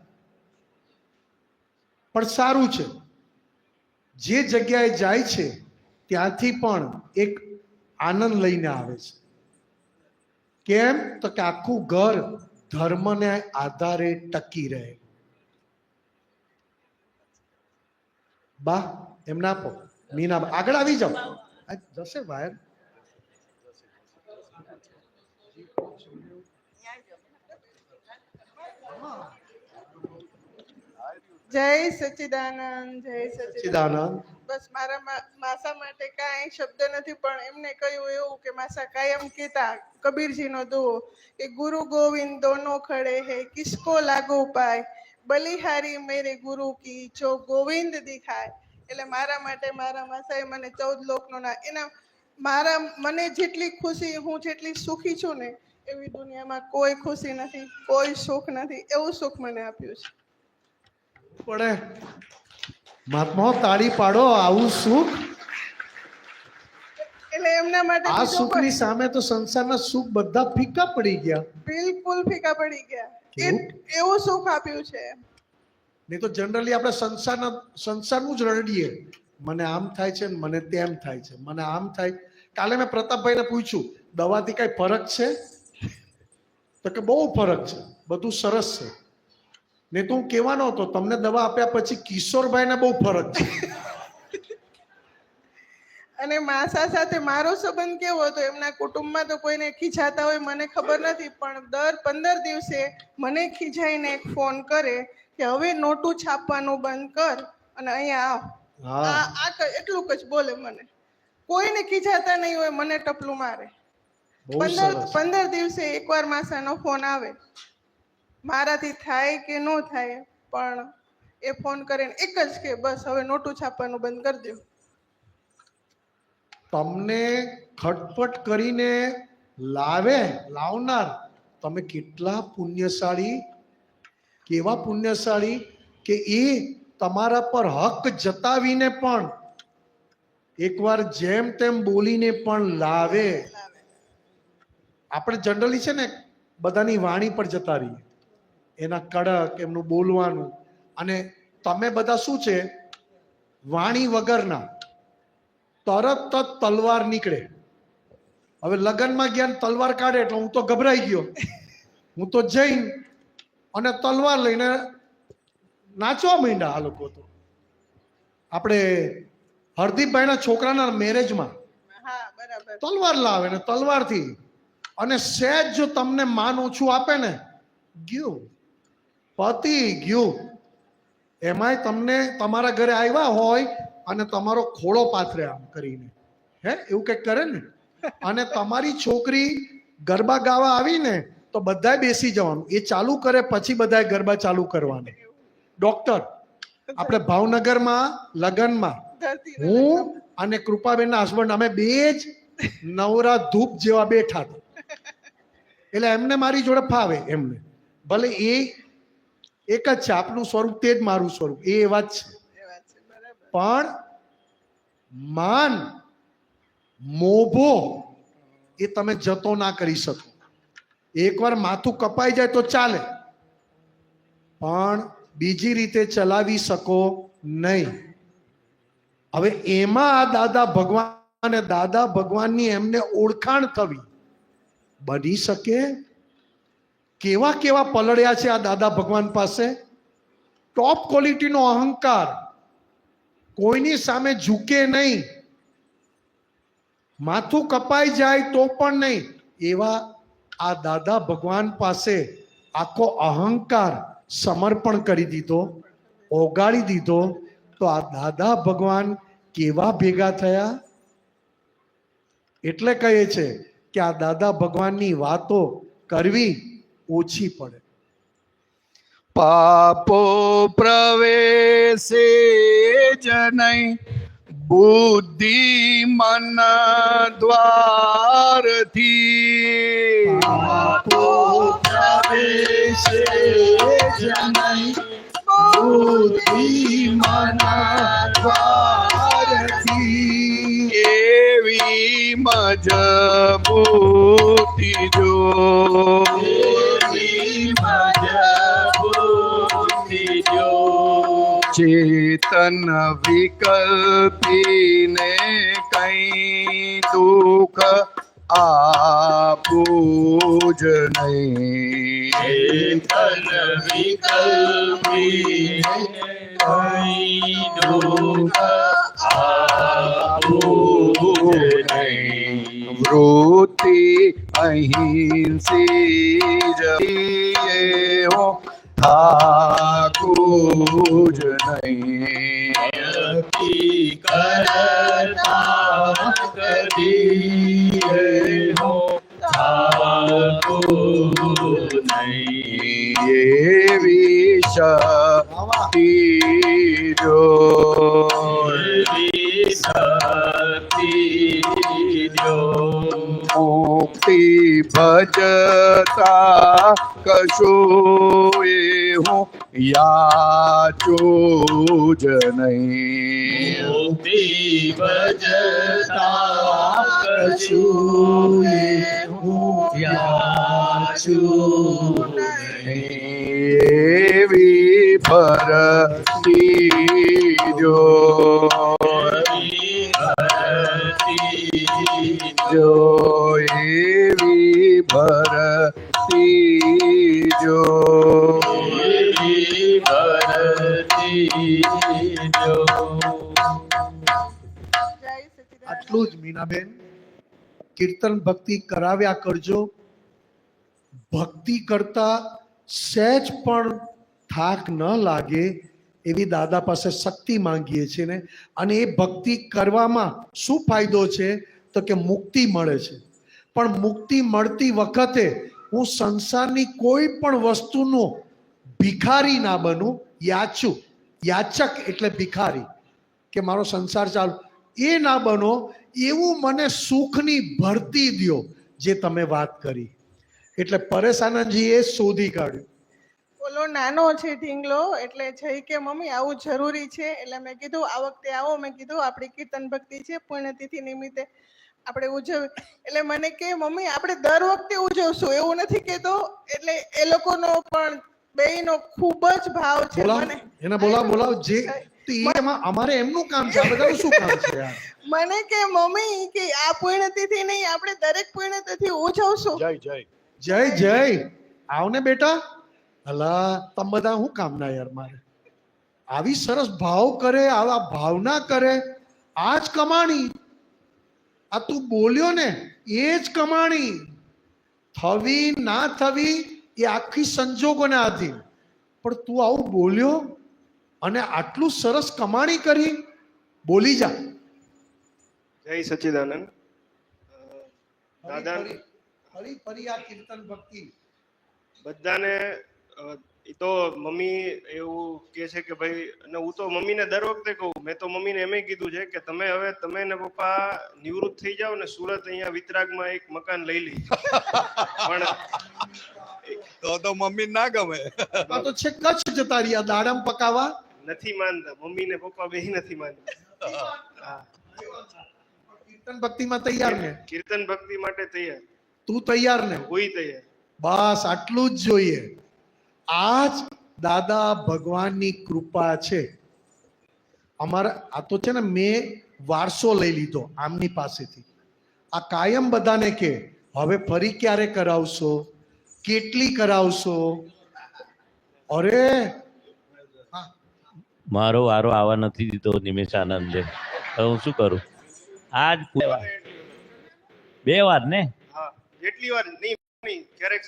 પણ સારું છે, જે જગ્યાએ જાય છે ત્યાંથી પણ એક આનંદ લઈને આવે છે. કેમ? તો કે આખું ઘર ધર્મને આધારે ટકી રહે. બા એમને આપો. મીના આગળ આવી જાઓ. જશે ભાઈ. જય સચ્ચિદાનંદ. જય સચ્ચિદાનંદ. બસ મારા માસા માટે કાંઈ શબ્દ નથી, પણ એમને કહ્યું એવું કે માસા કાયમ કહેતા કબીરજીનો દુહો કે ગુરુ ગોવિંદ દોનો ખડે હે કિસકો લાગુ પાય, બલિહારી મેરે ગુરુ કી જો ગોવિંદ દિખાય. એટલે મારા માટે મારા માસાએ મને 14 લોકનો ના એના મને જેટલી ખુશી, હું જેટલી સુખી છું ને એવી દુનિયામાં કોઈ ખુશી નથી, કોઈ સુખ નથી. એવું સુખ મને આપ્યું છે. પડે મહાત્માઓ તાળી પાડો. આવું સુખ, એટલે એમના માટે આ સુખની સામે તો સંસારના સુખ બધા ફીકા પડી ગયા. બિલકુલ ફીકા પડી ગયા. એવું સુખ આપ્યું છે. નહીં તો જનરલી આપણે સંસારનું જ રડીએ. મને આમ થાય છે ને મને તેમ થાય છે, મને આમ થાય. કાલે મેં પ્રતાપભાઈને પૂછ્યું, દવાથી કઈ ફરક છે? તો કે બહુ ફરક છે, બધું સરસ છે. નહીં તો હું કહેવાનો હતો તમને દવા આપ્યા પછી કિશોરભાઈને બહુ ફરક છે. અને માસા સાથે મારો સંબંધ કેવો હતો, એમના કુટુંબમાં તો કોઈને ખીજાતા હોય મને ખબર નથી, પણ દર 15 દિવસે મને ખીજાઈને એક ફોન કરે કે હવે નોટું છાપવાનું બંધ કર અને અહીંયા આવ. એટલું જ બોલે મને. કોઈને ખીજાતા નહીં હોય, મને ટપલું મારે. 15 દિવસે એકવાર માસાનો ફોન આવે. મારાથી થાય કે ન થાય, પણ એ ફોન કરીને એક જ કે બસ હવે નોટું છાપવાનું બંધ કરી દો. તમને ખટપટ કરીને લાવનાર તમે કેટલા પુણ્યશાળી, કેવા પુણ્યશાળી કે એ તમારા પર હક જતાવીને પણ એકવાર જેમ તેમ બોલીને પણ લાવે. આપણે જનરલી છે ને બધાની વાણી પર જતા રહીએ, એના કડક એમનું બોલવાનું. અને તમે બધા શું છે, વાણી વગરના, તરત જ તલવાર નીકળે. હવે લગ્નમાં ગયા તલવાર કાઢે એટલે હું તો ગભરાઈ ગયો. હું તો જઈને અને તલવાર લઈને નાચવા માંડ્યા. આ લોકો તો આપણે હરદીપભાઈના છોકરાના મેરેજમાં તલવાર લાવે ને તલવારથી, અને સહેજ જો તમને માન ઓછું આપે ને ગયું પતી ગયું. એમાંય તમને તમારા ઘરે આવ્યા હોય અને તમારો ખોળો પાથરે આમ કરીને, એવું કંઈક કરે ને, અને તમારી છોકરી ગરબા ગાવા આવી ને તો બધાય બેસી જવાનું. એ ચાલુ કરે પછી બધાય ગરબા ચાલુ કરવાનું. ડોક્ટર આપણે ભાવનગરમાં લગ્નમાં હું અને કૃપાબેનના હસબન્ડ અમે બે જ નવરા ધૂપ જેવા બેઠા હતા. એટલે એમને મારી જોડે ફાવે. એમને ભલે એ એક જ છે, આપનું સ્વરૂપ તે જ મારું સ્વરૂપ, એ વાત છે. એ વાત છે, બરાબર. પણ માન મોભો એ તમે જતો ના કરી શકો. એકવાર માથું કપાઈ જાય તો ચાલે, પણ બીજી રીતે ચલાવી શકો નહીં. હવે એમાં આ દાદા ભગવાન અને દાદા ભગવાનની એમને ઓળખાણ થવી બની શકે. કેવા કેવા પલળ્યા છે આ દાદા ભગવાન પાસે. ટોપ ક્વોલિટીનો અહંકાર, કોઈની સામે ઝૂકે નહીં, માથું કપાઈ જાય તો પણ નહીં. એવા આ દાદા ભગવાન પાસે આખો અહંકાર સમર્પણ કરી દીધો, ઓગાળી દીધો. તો આ દાદા ભગવાન કેવા ભેગા થયા. એટલે કહે છે કે આ દાદા ભગવાનની વાતો કરવી ઓછી પડે. પાપો પ્રવેશે જ નહીં બુદ્ધિ મન દ્વારથી. પાપો પ્રવેશે જ નહીં બુદ્ધિ મન દ્વારથી. એવી મજબૂતી જો, ચેતન વિકલ્પીને કઈ દુઃખ આપું જ નહીં. ચેતન વિકલ્પીને કઈ દુઃખ આપું જ નહીં. વૃત્તિ અહિંસી જ હો ઠાકુર જ નહીં. કરતા કદી હો ઠાકુર નહીં. એવી શક્તિ જો, મુક્તિ ભજતા કશું હું યાચું જ નહીં. મુક્તિ ભજતા કશું હું યાચું નહીં. એવી ભરતી જો, જો એવી ભરતી જો, એવી ભરતી જો. આટલું જ મીનાબેન. કીર્તન ભક્તિ કરાવ્યા કરજો. ભક્તિ કરતા સહેજ પણ થાક ન લાગે એવી દાદા પાસે શક્તિ માંગીએ છીએ ને. અને એ ભક્તિ કરવામાં શું ફાયદો છે તો કે મુક્તિ મળે છે. પણ મુક્તિ મળતી વખતે હું સંસારની કોઈ પણ વસ્તુનો ભિખારી ના બનું. યાચક એટલે ભિખારી, કે મારો સંસાર ચાલુ, એ ના બનો. એવું મને સુખની ભરતી દ્યો જે તમે વાત કરી. એટલે પરેશ આનંદજીએ શોધી કાઢ્યું. ઓલો નાનો છે ઢીંગલો, એટલે જઈ કે મમ્મી આવું જરૂરી છે. એટલે મેં કીધું આ વખતે આવો. મેં કીધું આપણી કીર્તન ભક્તિ છે, પુણ્યતિથિ નિમિત્તે આપણે ઉજવી. એટલે મને કે મમ્મી આપણે દર વખતે ઉજવશું, એવું નથી કેતો. એટલે એ લોકોનો પણ બેયનો ખૂબ જ ભાવ છે. મને એને બોલાવ જે એમાં અમારે એમનું કામ છે, આ બધાનું શું કામ છે યાર? મને કે મમ્મી કે આ પુણ્યતિથિ નહીં, આપણે દરેક પુણ્યતિથિ ઉજવશું. જય જય જય જય. આવને બેટા. અલા તમે બધા શું કામના યાર? મારે આવી સરસ ભાવ કરે, આવા ભાવના કરે, આ જ કમાણી. આ તું બોલ્યો ને એ જ કમાણી. થવી ના થવી એ આખી સંજોગોને આધીન. પણ તું આવું બોલ્યો અને આટલું સરસ કમાણી કરી. બોલી જા. જય સચ્ચિદાનંદ. દાદા ફરી આ કીર્તન ભક્તિ બધાને એ તો મમ્મી એવું કે છે કે ભાઈ, અને હું તો મમ્મીને દર વખતે કહું, મેં તો મમ્મીને એમ કીધું છે કે તમે હવે તમે ને પપ્પા નિવૃત્ત થઈ જાઓ ને સુરત અહીંયા વિતરાગમાં એક મકાન લઈ લેજો. પણ તો મમ્મી ના ગમે. આ તો છે કચ્છ જતા રહ્યા દાડમ પકાવવા. નથી માનતા, મમ્મી ને પપ્પા બે નથી માનતા. કીર્તન ભક્તિમાં તૈયાર ને? કીર્તન ભક્તિ માટે તૈયાર. તું તૈયાર ને? કોઈ તૈયાર. બસ આટલું જ જોઈએ. આજ દાદા ભગવાનની કૃપા છે. અમારા આ તો છે ને મેં વારસો લઈ લીધો આમની પાસેથી. આ કાયમ બધાને કે હવે ફરી ક્યારે કરાવશો, કેટલી કરાવશો? અરે મારો વારો આવવા નથી દીધો નિમેશ આનંદે. હવે હું શું કરું? આજ 2 વાર ને? હા, જેટલી વાર નહીં ક્યારેક